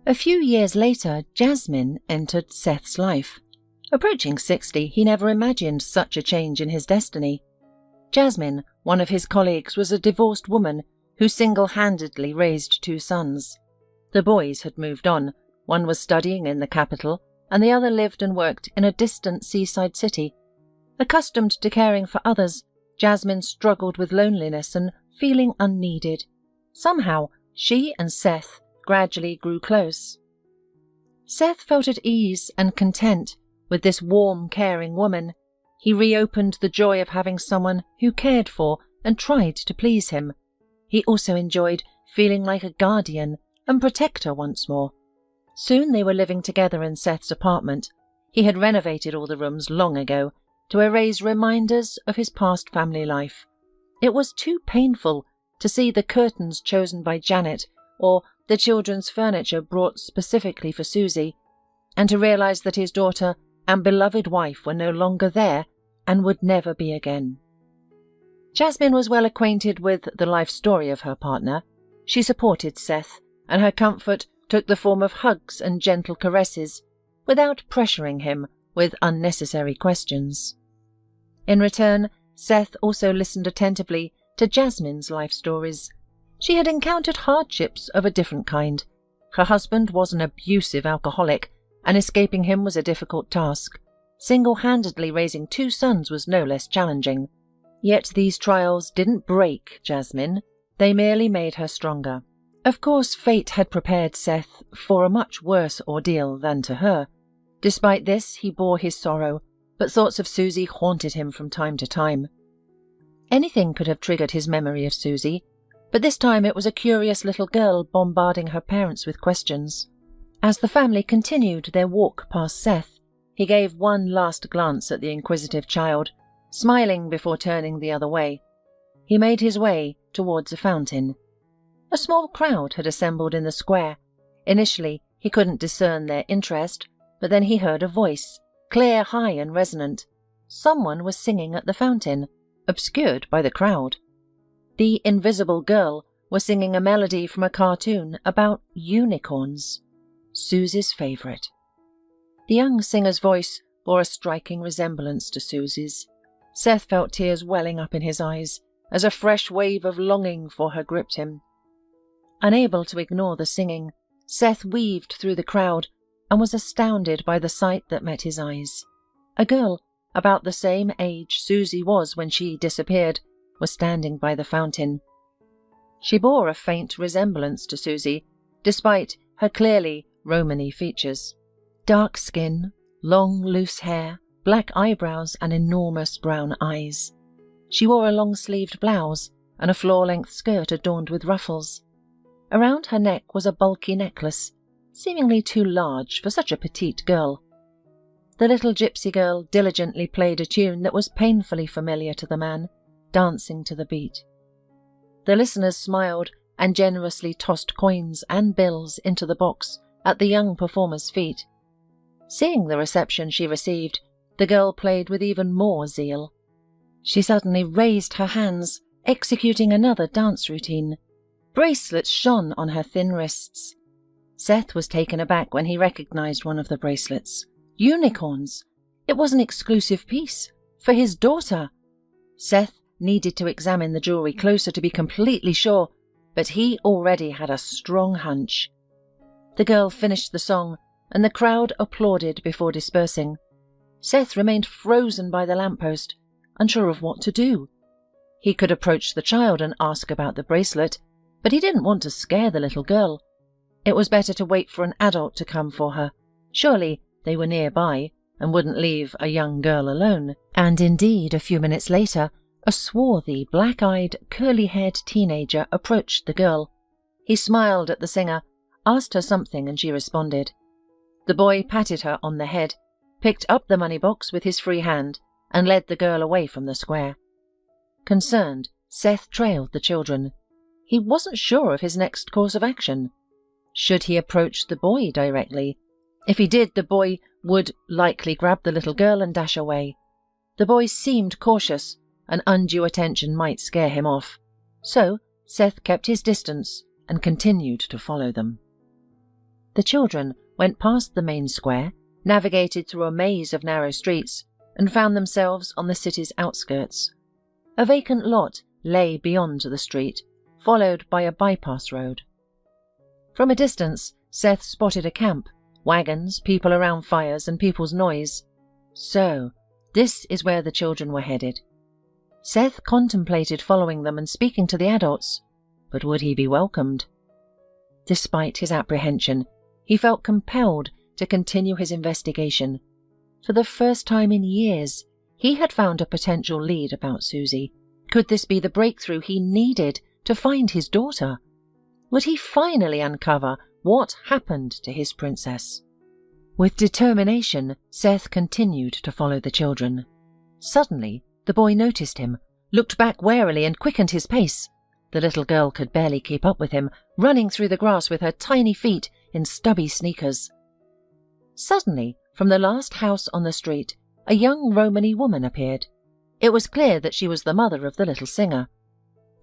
A few years later, Jasmine entered Seth's life. Approaching 60, he never imagined such a change in his destiny. Jasmine, one of his colleagues, was a divorced woman who single-handedly raised 2 sons. The boys had moved on. One was studying in the capital, and the other lived and worked in a distant seaside city. Accustomed to caring for others, Jasmine struggled with loneliness and feeling unneeded. Somehow, she and Seth gradually grew close. Seth felt at ease and content with this warm, caring woman. He reopened the joy of having someone who cared for and tried to please him. He also enjoyed feeling like a guardian and protector once more. Soon they were living together in Seth's apartment. He had renovated all the rooms long ago to erase reminders of his past family life. It was too painful to see the curtains chosen by Janet or the children's furniture brought specifically for Susie, and to realize that his daughter and beloved wife were no longer there and would never be again. Jasmine was well acquainted with the life story of her partner. She supported Seth, and her comfort took the form of hugs and gentle caresses, without pressuring him with unnecessary questions. In return, Seth also listened attentively to Jasmine's life stories. She had encountered hardships of a different kind. Her husband was an abusive alcoholic, and escaping him was a difficult task. Single-handedly raising 2 sons was no less challenging. Yet these trials didn't break Jasmine. They merely made her stronger. Of course, fate had prepared Seth for a much worse ordeal than to her. Despite this, he bore his sorrow, but thoughts of Susie haunted him from time to time. Anything could have triggered his memory of Susie, but this time it was a curious little girl bombarding her parents with questions. As the family continued their walk past Seth, he gave one last glance at the inquisitive child, smiling before turning the other way. He made his way towards a fountain. A small crowd had assembled in the square. Initially, he couldn't discern their interest, but then he heard a voice, clear, high, and resonant. Someone was singing at the fountain, obscured by the crowd. The invisible girl was singing a melody from a cartoon about unicorns, Susie's favourite. The young singer's voice bore a striking resemblance to Susie's. Seth felt tears welling up in his eyes as a fresh wave of longing for her gripped him. Unable to ignore the singing, Seth weaved through the crowd and was astounded by the sight that met his eyes. A girl, about the same age Susie was when she disappeared, was standing by the fountain. She bore a faint resemblance to Susie, despite her clearly Romany features. Dark skin, long loose hair, black eyebrows and enormous brown eyes. She wore a long-sleeved blouse and a floor-length skirt adorned with ruffles. Around her neck was a bulky necklace, seemingly too large for such a petite girl. The little gypsy girl diligently played a tune that was painfully familiar to the man, dancing to the beat. The listeners smiled and generously tossed coins and bills into the box at the young performer's feet. Seeing the reception she received, the girl played with even more zeal. She suddenly raised her hands, executing another dance routine. Bracelets shone on her thin wrists. Seth was taken aback when he recognized one of the bracelets. Unicorns! It was an exclusive piece for his daughter. Seth needed to examine the jewelry closer to be completely sure, but he already had a strong hunch. The girl finished the song, and the crowd applauded before dispersing. Seth remained frozen by the lamppost, unsure of what to do. He could approach the child and ask about the bracelet, but he didn't want to scare the little girl. It was better to wait for an adult to come for her. Surely they were nearby and wouldn't leave a young girl alone. And indeed, a few minutes later, a swarthy, black-eyed, curly-haired teenager approached the girl. He smiled at the singer, asked her something, and she responded. The boy patted her on the head, picked up the money box with his free hand, and led the girl away from the square. Concerned, Seth trailed the children. He wasn't sure of his next course of action. Should he approach the boy directly? If he did, the boy would likely grab the little girl and dash away. The boy seemed cautious, and undue attention might scare him off. So Seth kept his distance and continued to follow them. The children went past the main square, navigated through a maze of narrow streets, and found themselves on the city's outskirts. A vacant lot lay beyond the street, followed by a bypass road. From a distance, Seth spotted a camp, wagons, people around fires, and people's noise. So, this is where the children were headed. Seth contemplated following them and speaking to the adults, but would he be welcomed? Despite his apprehension, he felt compelled to continue his investigation. For the first time in years, he had found a potential lead about Susie. Could this be the breakthrough he needed to find his daughter? Would he finally uncover what happened to his princess? With determination, Seth continued to follow the children. Suddenly, the boy noticed him, looked back warily and quickened his pace. The little girl could barely keep up with him, running through the grass with her tiny feet in stubby sneakers. Suddenly, from the last house on the street, a young Romany woman appeared. It was clear that she was the mother of the little singer.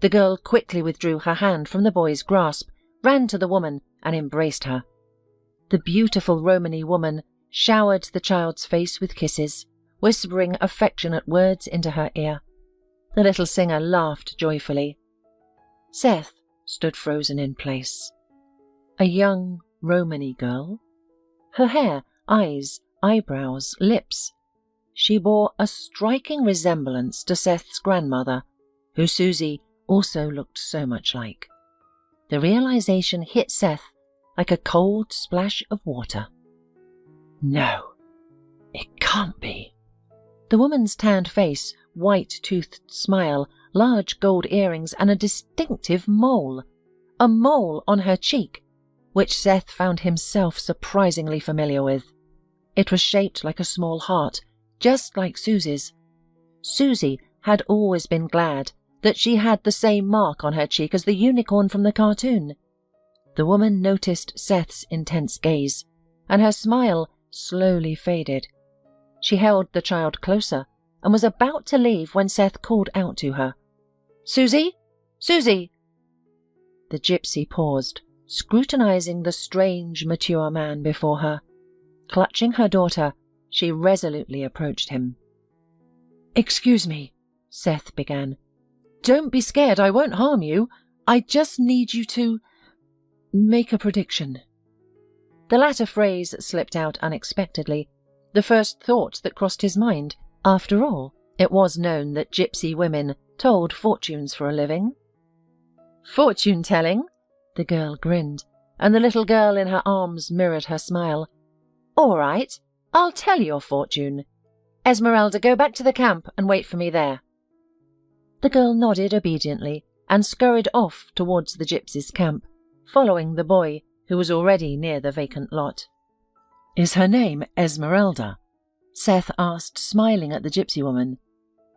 The girl quickly withdrew her hand from the boy's grasp, ran to the woman, and embraced her. The beautiful Romany woman showered the child's face with kisses, whispering affectionate words into her ear. The little singer laughed joyfully. Seth stood frozen in place. A young Romany girl? Her hair, eyes, eyebrows, lips. She bore a striking resemblance to Seth's grandmother, who Susie also looked so much like. The realization hit Seth like a cold splash of water. No, it can't be. The woman's tanned face, white-toothed smile, large gold earrings, and a distinctive mole. A mole on her cheek, which Seth found himself surprisingly familiar with. It was shaped like a small heart, just like Susie's. Susie had always been glad that she had the same mark on her cheek as the unicorn from the cartoon. The woman noticed Seth's intense gaze, and her smile slowly faded. She held the child closer and was about to leave when Seth called out to her. "Susie? Susie!" The gypsy paused, scrutinizing the strange, mature man before her. Clutching her daughter, she resolutely approached him. "Excuse me," Seth began. "Don't be scared, I won't harm you. I just need you to make a prediction." The latter phrase slipped out unexpectedly, the first thought that crossed his mind. After all, it was known that gypsy women told fortunes for a living. "Fortune-telling?" The girl grinned, and the little girl in her arms mirrored her smile. "All right, I'll tell your fortune. Esmeralda, go back to the camp and wait for me there." The girl nodded obediently and scurried off towards the gypsies' camp, following the boy, who was already near the vacant lot. "Is her name Esmeralda?" Seth asked, smiling at the gypsy woman.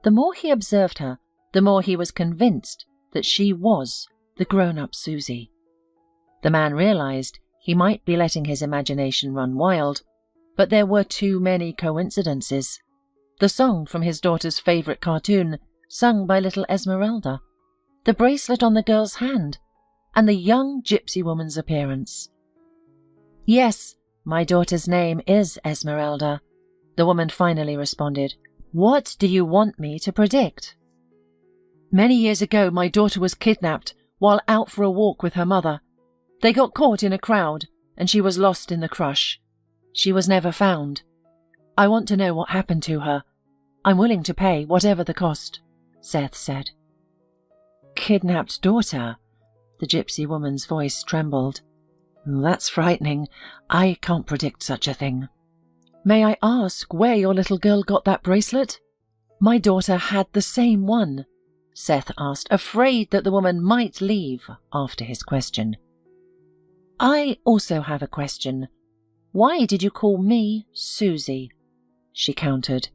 The more he observed her, the more he was convinced that she was the grown-up Susie. The man realized he might be letting his imagination run wild, but there were too many coincidences. The song from his daughter's favorite cartoon, sung by little Esmeralda, the bracelet on the girl's hand, and the young gypsy woman's appearance. "Yes, my daughter's name is Esmeralda," the woman finally responded. "What do you want me to predict?" "Many years ago, my daughter was kidnapped while out for a walk with her mother. They got caught in a crowd, and she was lost in the crush. She was never found. I want to know what happened to her. I'm willing to pay whatever the cost," Seth said. "Kidnapped daughter?" The gypsy woman's voice trembled. "That's frightening. I can't predict such a thing. May I ask where your little girl got that bracelet?" "My daughter had the same one," Seth asked, afraid that the woman might leave after his question. "I also have a question. Why did you call me Susie?" she countered.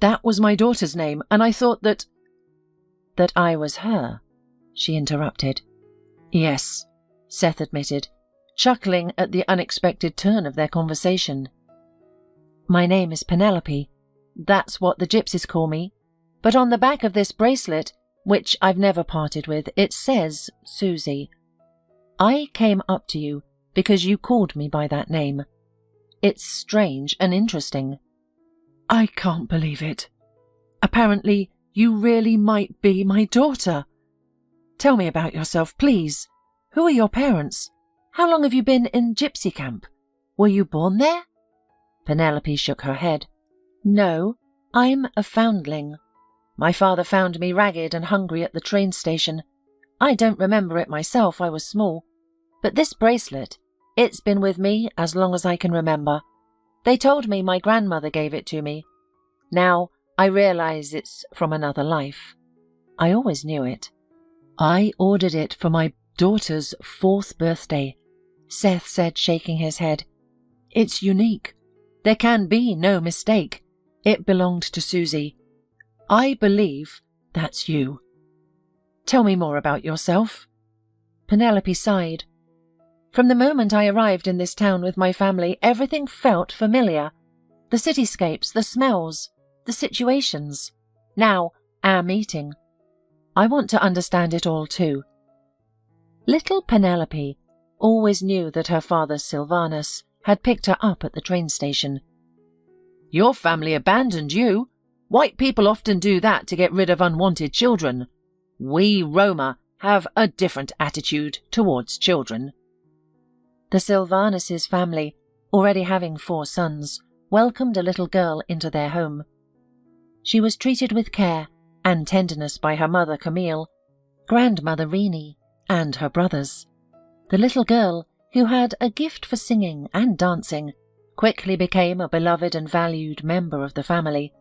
"That was my daughter's name, and I thought that—" "That I was her," she interrupted. "Yes," Seth admitted, chuckling at the unexpected turn of their conversation. "My name is Penelope. That's what the gypsies call me. But on the back of this bracelet, which I've never parted with, it says Susie. I came up to you because you called me by that name. It's strange and interesting." "I can't believe it. Apparently, you really might be my daughter. Tell me about yourself, please. Who are your parents? How long have you been in gypsy camp? Were you born there?" Penelope shook her head. "No, I'm a foundling. My father found me ragged and hungry at the train station. I don't remember it myself, I was small. But this bracelet, it's been with me as long as I can remember. They told me my grandmother gave it to me. Now I realize it's from another life. I always knew it. I ordered it for my daughter's 4th birthday," Seth said, shaking his head. "It's unique. There can be no mistake. It belonged to Susie. I believe that's you. Tell me more about yourself." Penelope sighed. "From the moment I arrived in this town with my family, everything felt familiar. The cityscapes, the smells, the situations. Now, our meeting. I want to understand it all too." Little Penelope always knew that her father, Sylvanus, had picked her up at the train station. "Your family abandoned you. White people often do that to get rid of unwanted children. We Roma have a different attitude towards children." The Sylvanus' family, already having 4 sons, welcomed a little girl into their home. She was treated with care and tenderness by her mother Camille, grandmother Rini, and her brothers. The little girl, who had a gift for singing and dancing, quickly became a beloved and valued member of the family.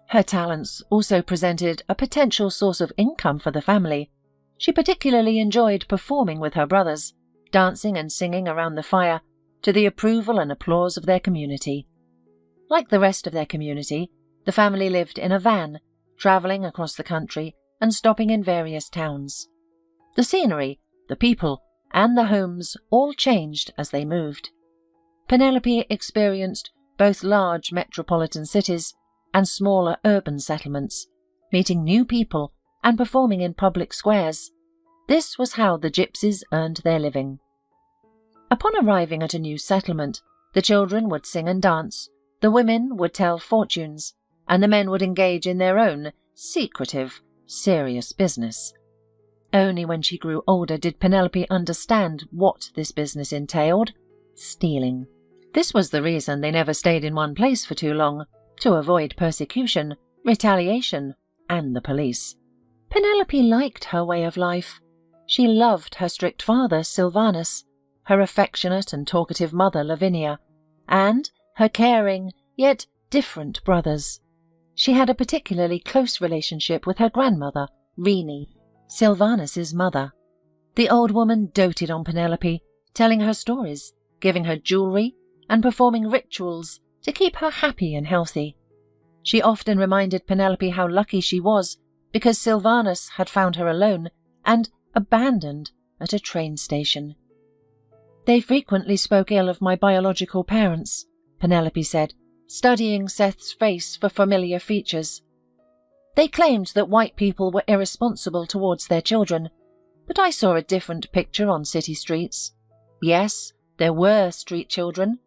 Her talents also presented a potential source of income for the family. She particularly enjoyed performing with her brothers, dancing and singing around the fire, to the approval and applause of their community. Like the rest of their community, the family lived in a van, travelling across the country and stopping in various towns. The scenery, the people, and the homes all changed as they moved. Penelope experienced both large metropolitan cities and smaller urban settlements, meeting new people and performing in public squares. This was how the gypsies earned their living. Upon arriving at a new settlement, the children would sing and dance, the women would tell fortunes, and the men would engage in their own secretive, serious business. Only when she grew older did Penelope understand what this business entailed: stealing. This was the reason they never stayed in one place for too long, to avoid persecution, retaliation, and the police. Penelope liked her way of life. She loved her strict father, Sylvanus. her affectionate and talkative mother Lavinia, and her caring yet different brothers. She had a particularly close relationship with her grandmother, Renee, Sylvanus's mother. The old woman doted on Penelope, telling her stories, giving her jewellery, and performing rituals to keep her happy and healthy. She often reminded Penelope how lucky she was because Sylvanus had found her alone and abandoned at a train station. "They frequently spoke ill of my biological parents," Penelope said, studying Seth's face for familiar features. "They claimed that white people were irresponsible towards their children, but I saw a different picture on city streets. Yes, there were street children,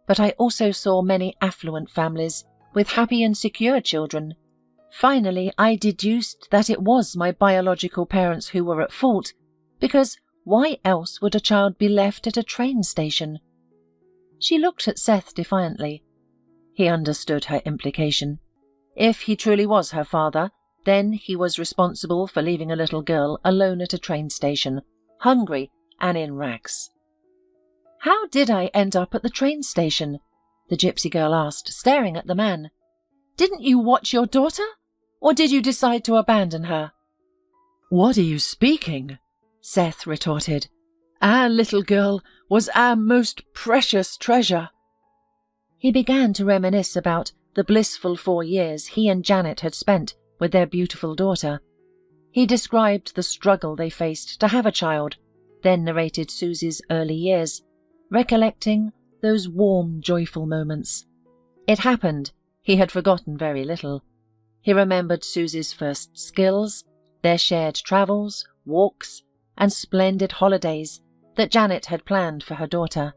but I also saw many affluent families with happy and secure children. Finally, I deduced that it was my biological parents who were at fault, because why else would a child be left at a train station?" She looked at Seth defiantly. He understood her implication. If he truly was her father, then he was responsible for leaving a little girl alone at a train station, hungry and in rags. "How did I end up at the train station?" the gypsy girl asked, staring at the man. "Didn't you watch your daughter? Or did you decide to abandon her?" "What are you speaking?" Seth retorted. "Our little girl was our most precious treasure." He began to reminisce about the blissful 4 years he and Janet had spent with their beautiful daughter. He described the struggle they faced to have a child, then narrated Susie's early years, recollecting those warm, joyful moments. It happened, he had forgotten very little. He remembered Susie's first skills, their shared travels, walks, and splendid holidays that Janet had planned for her daughter.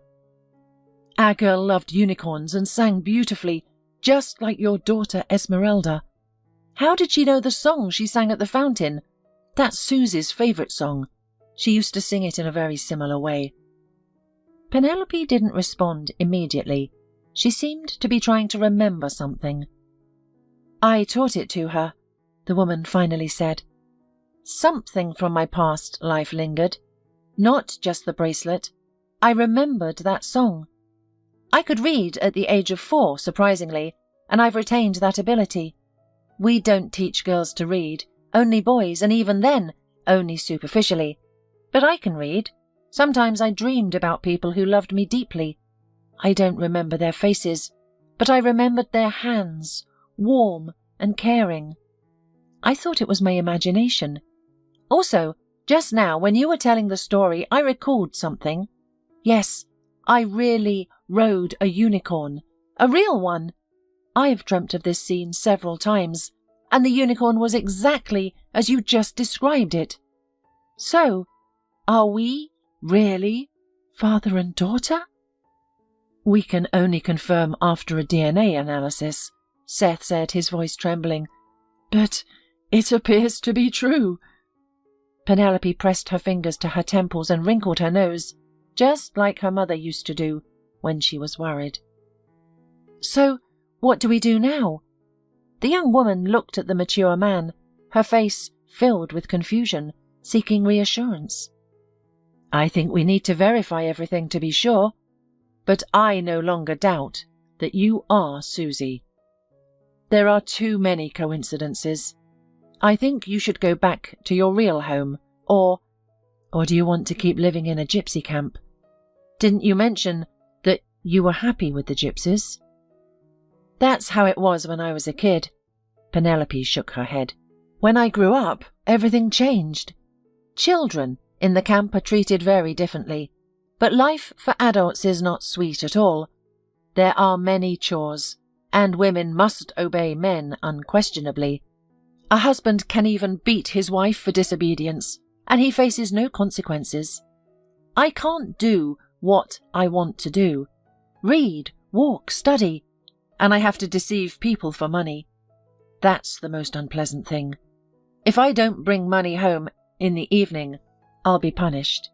"Our girl loved unicorns and sang beautifully, just like your daughter Esmeralda. How did she know the song she sang at the fountain? That's Susie's favourite song. She used to sing it in a very similar way." Penelope didn't respond immediately. She seemed to be trying to remember something. "I taught it to her," the woman finally said. "Something from my past life lingered. Not just the bracelet. I remembered that song. I could read at the age of 4, surprisingly, and I've retained that ability. We don't teach girls to read, only boys, and even then, only superficially. But I can read. Sometimes I dreamed about people who loved me deeply. I don't remember their faces, but I remembered their hands, warm and caring. I thought it was my imagination. Also, just now, when you were telling the story, I recalled something. Yes, I really rode a unicorn, a real one. I've dreamt of this scene several times, and the unicorn was exactly as you just described it. So, are we really father and daughter?" "We can only confirm after a DNA analysis," Seth said, his voice trembling. "But it appears to be true." Penelope pressed her fingers to her temples and wrinkled her nose, just like her mother used to do when she was worried. "So, what do we do now?" The young woman looked at the mature man, her face filled with confusion, seeking reassurance. "I think we need to verify everything to be sure, but I no longer doubt that you are Susie. There are too many coincidences. I think you should go back to your real home, or do you want to keep living in a gypsy camp? Didn't you mention that you were happy with the gypsies?" "That's how it was when I was a kid." Penelope shook her head. "When I grew up, everything changed. Children in the camp are treated very differently, but life for adults is not sweet at all. There are many chores, and women must obey men unquestionably. A husband can even beat his wife for disobedience, and he faces no consequences. I can't do what I want to do. Read, walk, study, and I have to deceive people for money. That's the most unpleasant thing. If I don't bring money home in the evening, I'll be punished.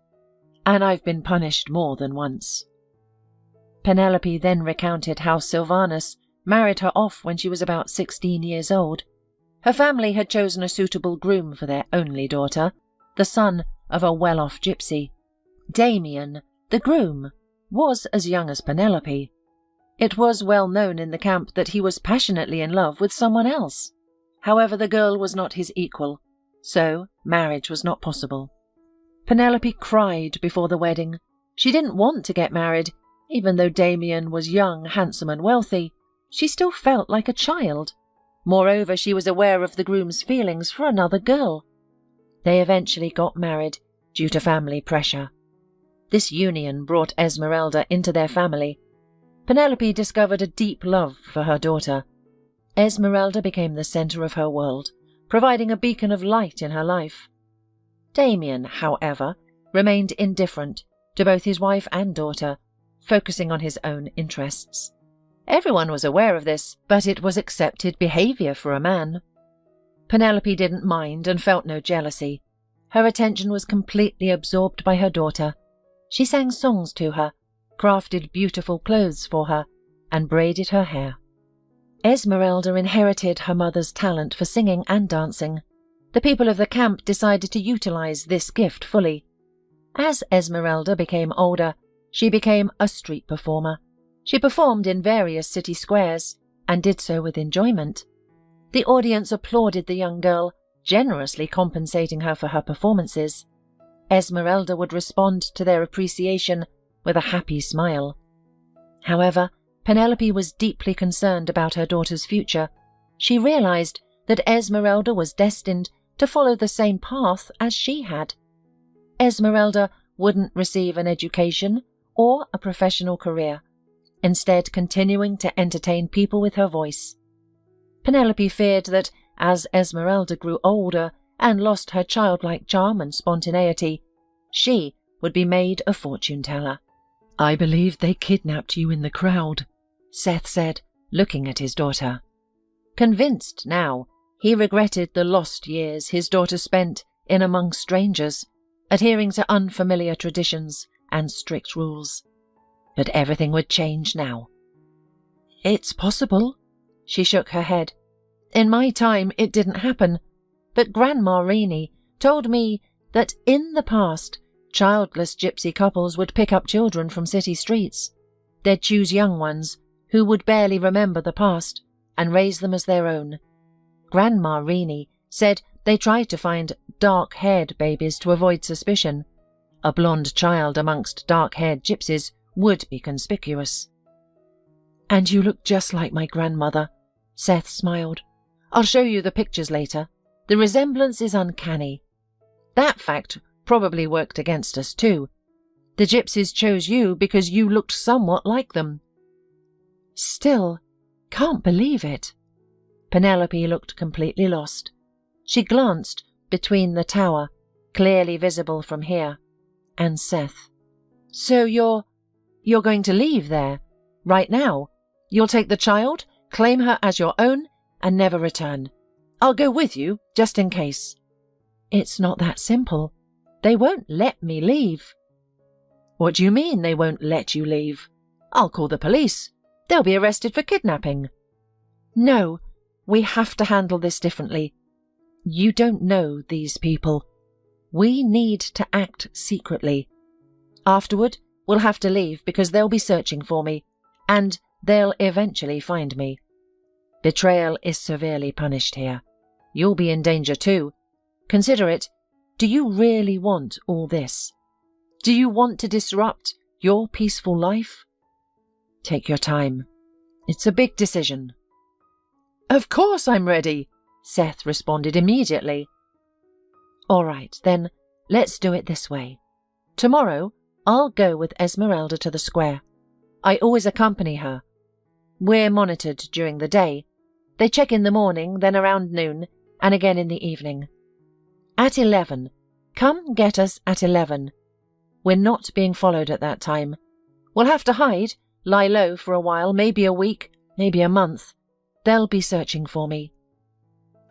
And I've been punished more than once." Penelope then recounted how Sylvanus married her off when she was about 16 years old. Her family had chosen a suitable groom for their only daughter, the son of a well-off gypsy. Damien The groom was as young as Penelope. It was well known in the camp that he was passionately in love with someone else. However, the girl was not his equal, so marriage was not possible. Penelope cried before the wedding. She didn't want to get married. Even though Damien was young, handsome and wealthy, she still felt like a child. Moreover, she was aware of the groom's feelings for another girl. They eventually got married due to family pressure. This union brought Esmeralda into their family. Penelope discovered a deep love for her daughter. Esmeralda became the center of her world, providing a beacon of light in her life. Damien, however, remained indifferent to both his wife and daughter, focusing on his own interests. Everyone was aware of this, but it was accepted behavior for a man. Penelope didn't mind and felt no jealousy. Her attention was completely absorbed by her daughter. She sang songs to her, crafted beautiful clothes for her, and braided her hair. Esmeralda inherited her mother's talent for singing and dancing. The people of the camp decided to utilize this gift fully. As Esmeralda became older, she became a street performer. She performed in various city squares, and did so with enjoyment. The audience applauded the young girl, generously compensating her for her performances. Esmeralda would respond to their appreciation with a happy smile. However, Penelope was deeply concerned about her daughter's future. She realized that Esmeralda was destined to follow the same path as she had. Esmeralda wouldn't receive an education or a professional career, instead continuing to entertain people with her voice. Penelope feared that as Esmeralda grew older and lost her childlike charm and spontaneity, she would be made a fortune-teller. "I believe they kidnapped you in the crowd," Seth said, looking at his daughter. Convinced now, he regretted the lost years his daughter spent in among strangers, adhering to unfamiliar traditions and strict rules. But everything would change now. "It's possible," she shook her head. "In my time it didn't happen, but Grandma Rini told me that in the past, childless gypsy couples would pick up children from city streets. They'd choose young ones who would barely remember the past and raise them as their own. Grandma Rini said they tried to find dark-haired babies to avoid suspicion. A blonde child amongst dark-haired gypsies would be conspicuous." "And you look just like my grandmother," Seth smiled. "I'll show you the pictures later. The resemblance is uncanny. That fact probably worked against us too. The gypsies chose you because you looked somewhat like them." "Still, can't believe it." Penelope looked completely lost. She glanced between the tower, clearly visible from here, and Seth. "So you're going to leave there, right now? You'll take the child, claim her as your own, and never return. I'll go with you, just in case." "It's not that simple. They won't let me leave." "What do you mean they won't let you leave? I'll call the police. They'll be arrested for kidnapping." "No, we have to handle this differently. You don't know these people. We need to act secretly. Afterward, we'll have to leave because they'll be searching for me, and they'll eventually find me. Betrayal is severely punished here. You'll be in danger too. Consider it. Do you really want all this? Do you want to disrupt your peaceful life? Take your time. It's a big decision." "Of course I'm ready," Seth responded immediately. "All right, then let's do it this way. Tomorrow, I'll go with Esmeralda to the square. I always accompany her. We're monitored during the day. They check in the morning, then around noon, and again in the evening. At 11. Come get us at 11. We're not being followed at that time. We'll have to hide, lie low for a while, maybe a week, maybe a month. They'll be searching for me."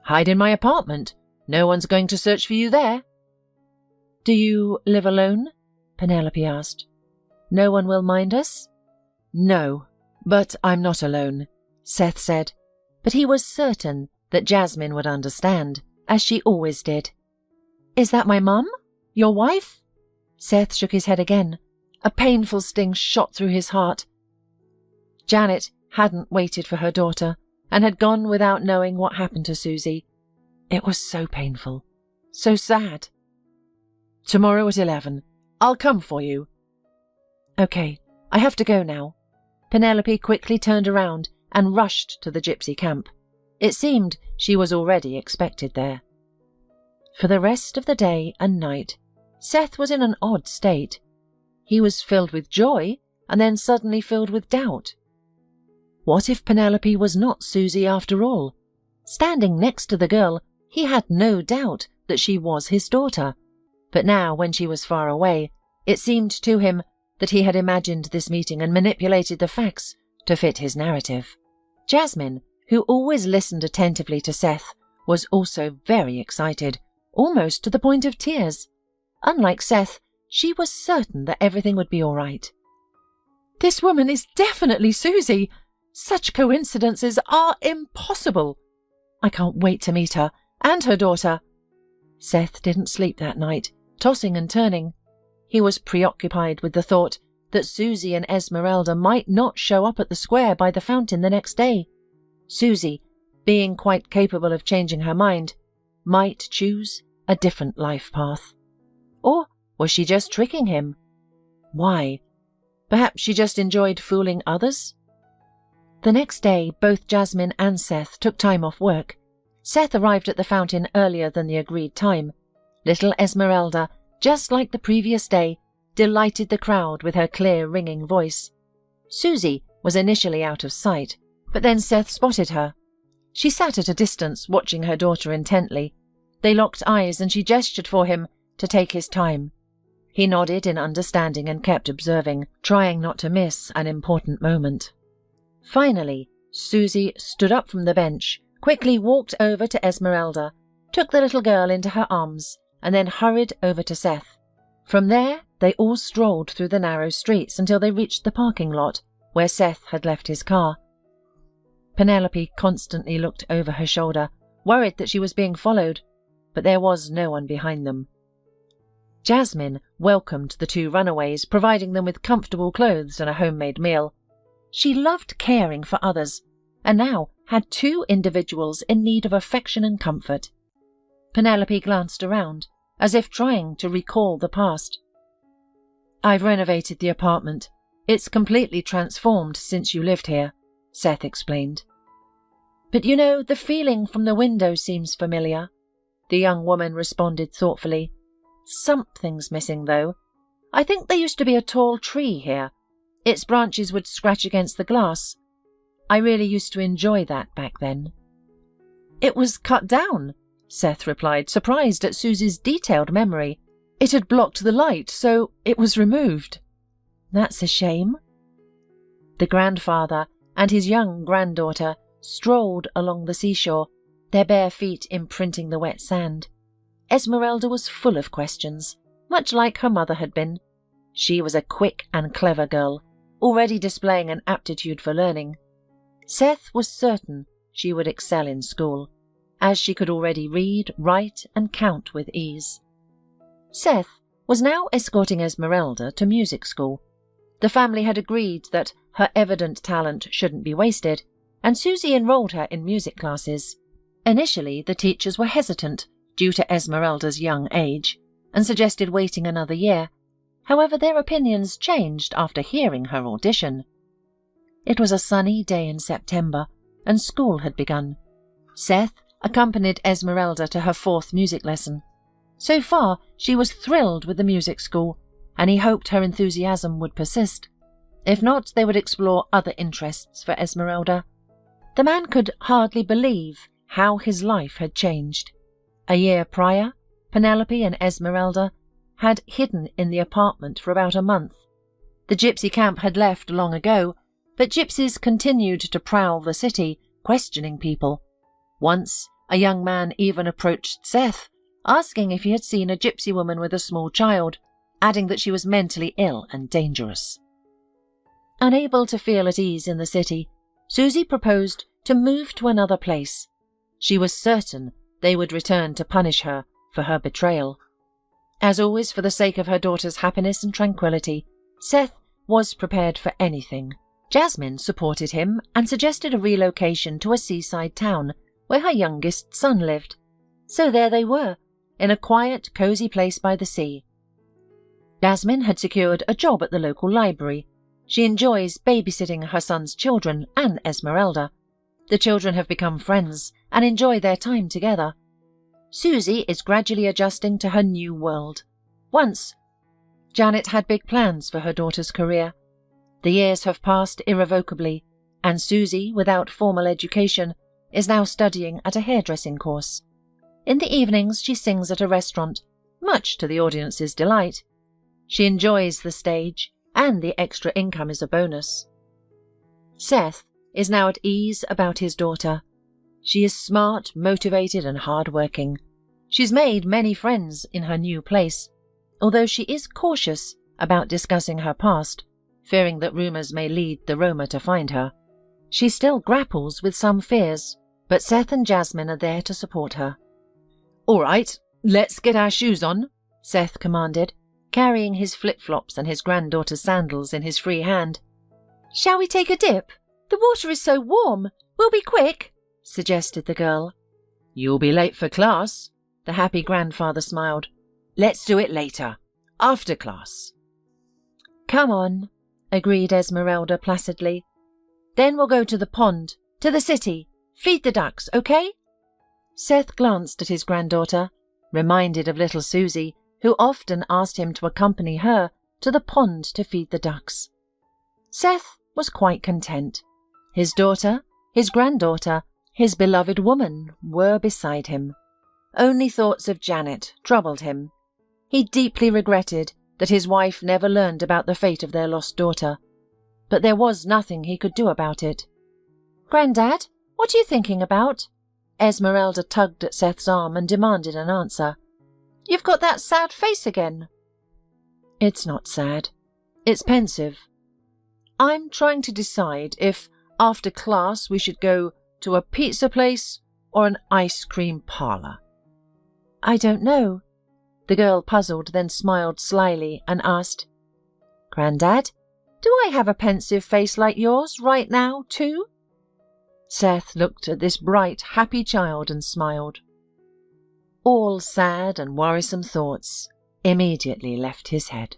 "Hide in my apartment. No one's going to search for you there." "Do you live alone?" Penelope asked. "No one will mind us?" "No, but I'm not alone," Seth said, but he was certain that Jasmine would understand, as she always did. "Is that my mum? Your wife?" Seth shook his head again. A painful sting shot through his heart. Janet hadn't waited for her daughter and had gone without knowing what happened to Susie. It was so painful, so sad. "Tomorrow at 11. I'll come for you." "Okay, I have to go now." Penelope quickly turned around and rushed to the gypsy camp. It seemed she was already expected there. For the rest of the day and night, Seth was in an odd state. He was filled with joy and then suddenly filled with doubt. What if Penelope was not Susie after all? Standing next to the girl, he had no doubt that she was his daughter. But now, when she was far away, it seemed to him that he had imagined this meeting and manipulated the facts to fit his narrative. Jasmine, who always listened attentively to Seth, was also very excited, almost to the point of tears. Unlike Seth, she was certain that everything would be all right. "This woman is definitely Susie. Such coincidences are impossible. I can't wait to meet her and her daughter." Seth didn't sleep that night, tossing and turning. He was preoccupied with the thought that Susie and Esmeralda might not show up at the square by the fountain the next day. Susie, being quite capable of changing her mind, might choose a different life path. Or was she just tricking him? Why? Perhaps she just enjoyed fooling others? The next day, both Jasmine and Seth took time off work. Seth arrived at the fountain earlier than the agreed time. Little Esmeralda, just like the previous day, delighted the crowd with her clear, ringing voice. Susie was initially out of sight, but then Seth spotted her. She sat at a distance, watching her daughter intently. They locked eyes and she gestured for him to take his time. He nodded in understanding and kept observing, trying not to miss an important moment. Finally, Susie stood up from the bench, quickly walked over to Esmeralda, took the little girl into her arms, and then hurried over to Seth. From there, they all strolled through the narrow streets until they reached the parking lot, where Seth had left his car. Penelope constantly looked over her shoulder, worried that she was being followed, but there was no one behind them. Jasmine welcomed the two runaways, providing them with comfortable clothes and a homemade meal. She loved caring for others, and now had two individuals in need of affection and comfort. Penelope glanced around, as if trying to recall the past. "I've renovated the apartment. It's completely transformed since you lived here," Seth explained. "But you know, the feeling from the window seems familiar," the young woman responded thoughtfully. "Something's missing, though. I think there used to be a tall tree here. Its branches would scratch against the glass. I really used to enjoy that back then." "It was cut down," Seth replied, surprised at Susie's detailed memory. "It had blocked the light, so it was removed." "That's a shame." The grandfather and his young granddaughter strolled along the seashore, their bare feet imprinting the wet sand. Esmeralda was full of questions, much like her mother had been. She was a quick and clever girl, already displaying an aptitude for learning. Seth was certain she would excel in school, as she could already read, write, and count with ease. Seth was now escorting Esmeralda to music school. The family had agreed that her evident talent shouldn't be wasted, and Susie enrolled her in music classes. Initially, the teachers were hesitant due to Esmeralda's young age, and suggested waiting another year. However, their opinions changed after hearing her audition. It was a sunny day in September, and school had begun. Seth accompanied Esmeralda to her 4th music lesson. So far, she was thrilled with the music school, and he hoped her enthusiasm would persist. If not, they would explore other interests for Esmeralda. The man could hardly believe how his life had changed. A year prior, Penelope and Esmeralda had hidden in the apartment for about a month. The gypsy camp had left long ago, but gypsies continued to prowl the city, questioning people. Once, a young man even approached Seth, asking if he had seen a gypsy woman with a small child, adding that she was mentally ill and dangerous. Unable to feel at ease in the city, Susie proposed to move to another place. She was certain they would return to punish her for her betrayal. As always, for the sake of her daughter's happiness and tranquility, Seth was prepared for anything. Jasmine supported him and suggested a relocation to a seaside town where her youngest son lived. So there they were, in a quiet, cosy place by the sea. Jasmine had secured a job at the local library. She enjoys babysitting her son's children and Esmeralda. The children have become friends and enjoy their time together. Susie is gradually adjusting to her new world. Once, Janet had big plans for her daughter's career. The years have passed irrevocably, and Susie, without formal education, is now studying at a hairdressing course. In the evenings she sings at a restaurant, much to the audience's delight. She enjoys the stage, and the extra income is a bonus. Seth is now at ease about his daughter. She is smart, motivated, and hard-working. She's made many friends in her new place, although she is cautious about discussing her past, fearing that rumours may lead the Roma to find her. She still grapples with some fears, but Seth and Jasmine are there to support her. "All right, let's get our shoes on," Seth commanded, carrying his flip-flops and his granddaughter's sandals in his free hand. "Shall we take a dip? The water is so warm. We'll be quick," suggested the girl. "You'll be late for class," the happy grandfather smiled. "Let's do it later, after class." "Come on," agreed Esmeralda placidly. "Then we'll go to the pond, to the city, feed the ducks, okay?" Seth glanced at his granddaughter, reminded of little Susie, who often asked him to accompany her to the pond to feed the ducks. Seth was quite content. His daughter, his granddaughter, his beloved woman were beside him. Only thoughts of Janet troubled him. He deeply regretted that his wife never learned about the fate of their lost daughter, but there was nothing he could do about it. "Grandad, what are you thinking about?" Esmeralda tugged at Seth's arm and demanded an answer. "You've got that sad face again." "It's not sad. It's pensive. I'm trying to decide if, after class, we should go to a pizza place or an ice cream parlor." "I don't know." The girl puzzled, then smiled slyly and asked, "Grandad, do I have a pensive face like yours right now, too?" Seth looked at this bright, happy child and smiled. All sad and worrisome thoughts immediately left his head.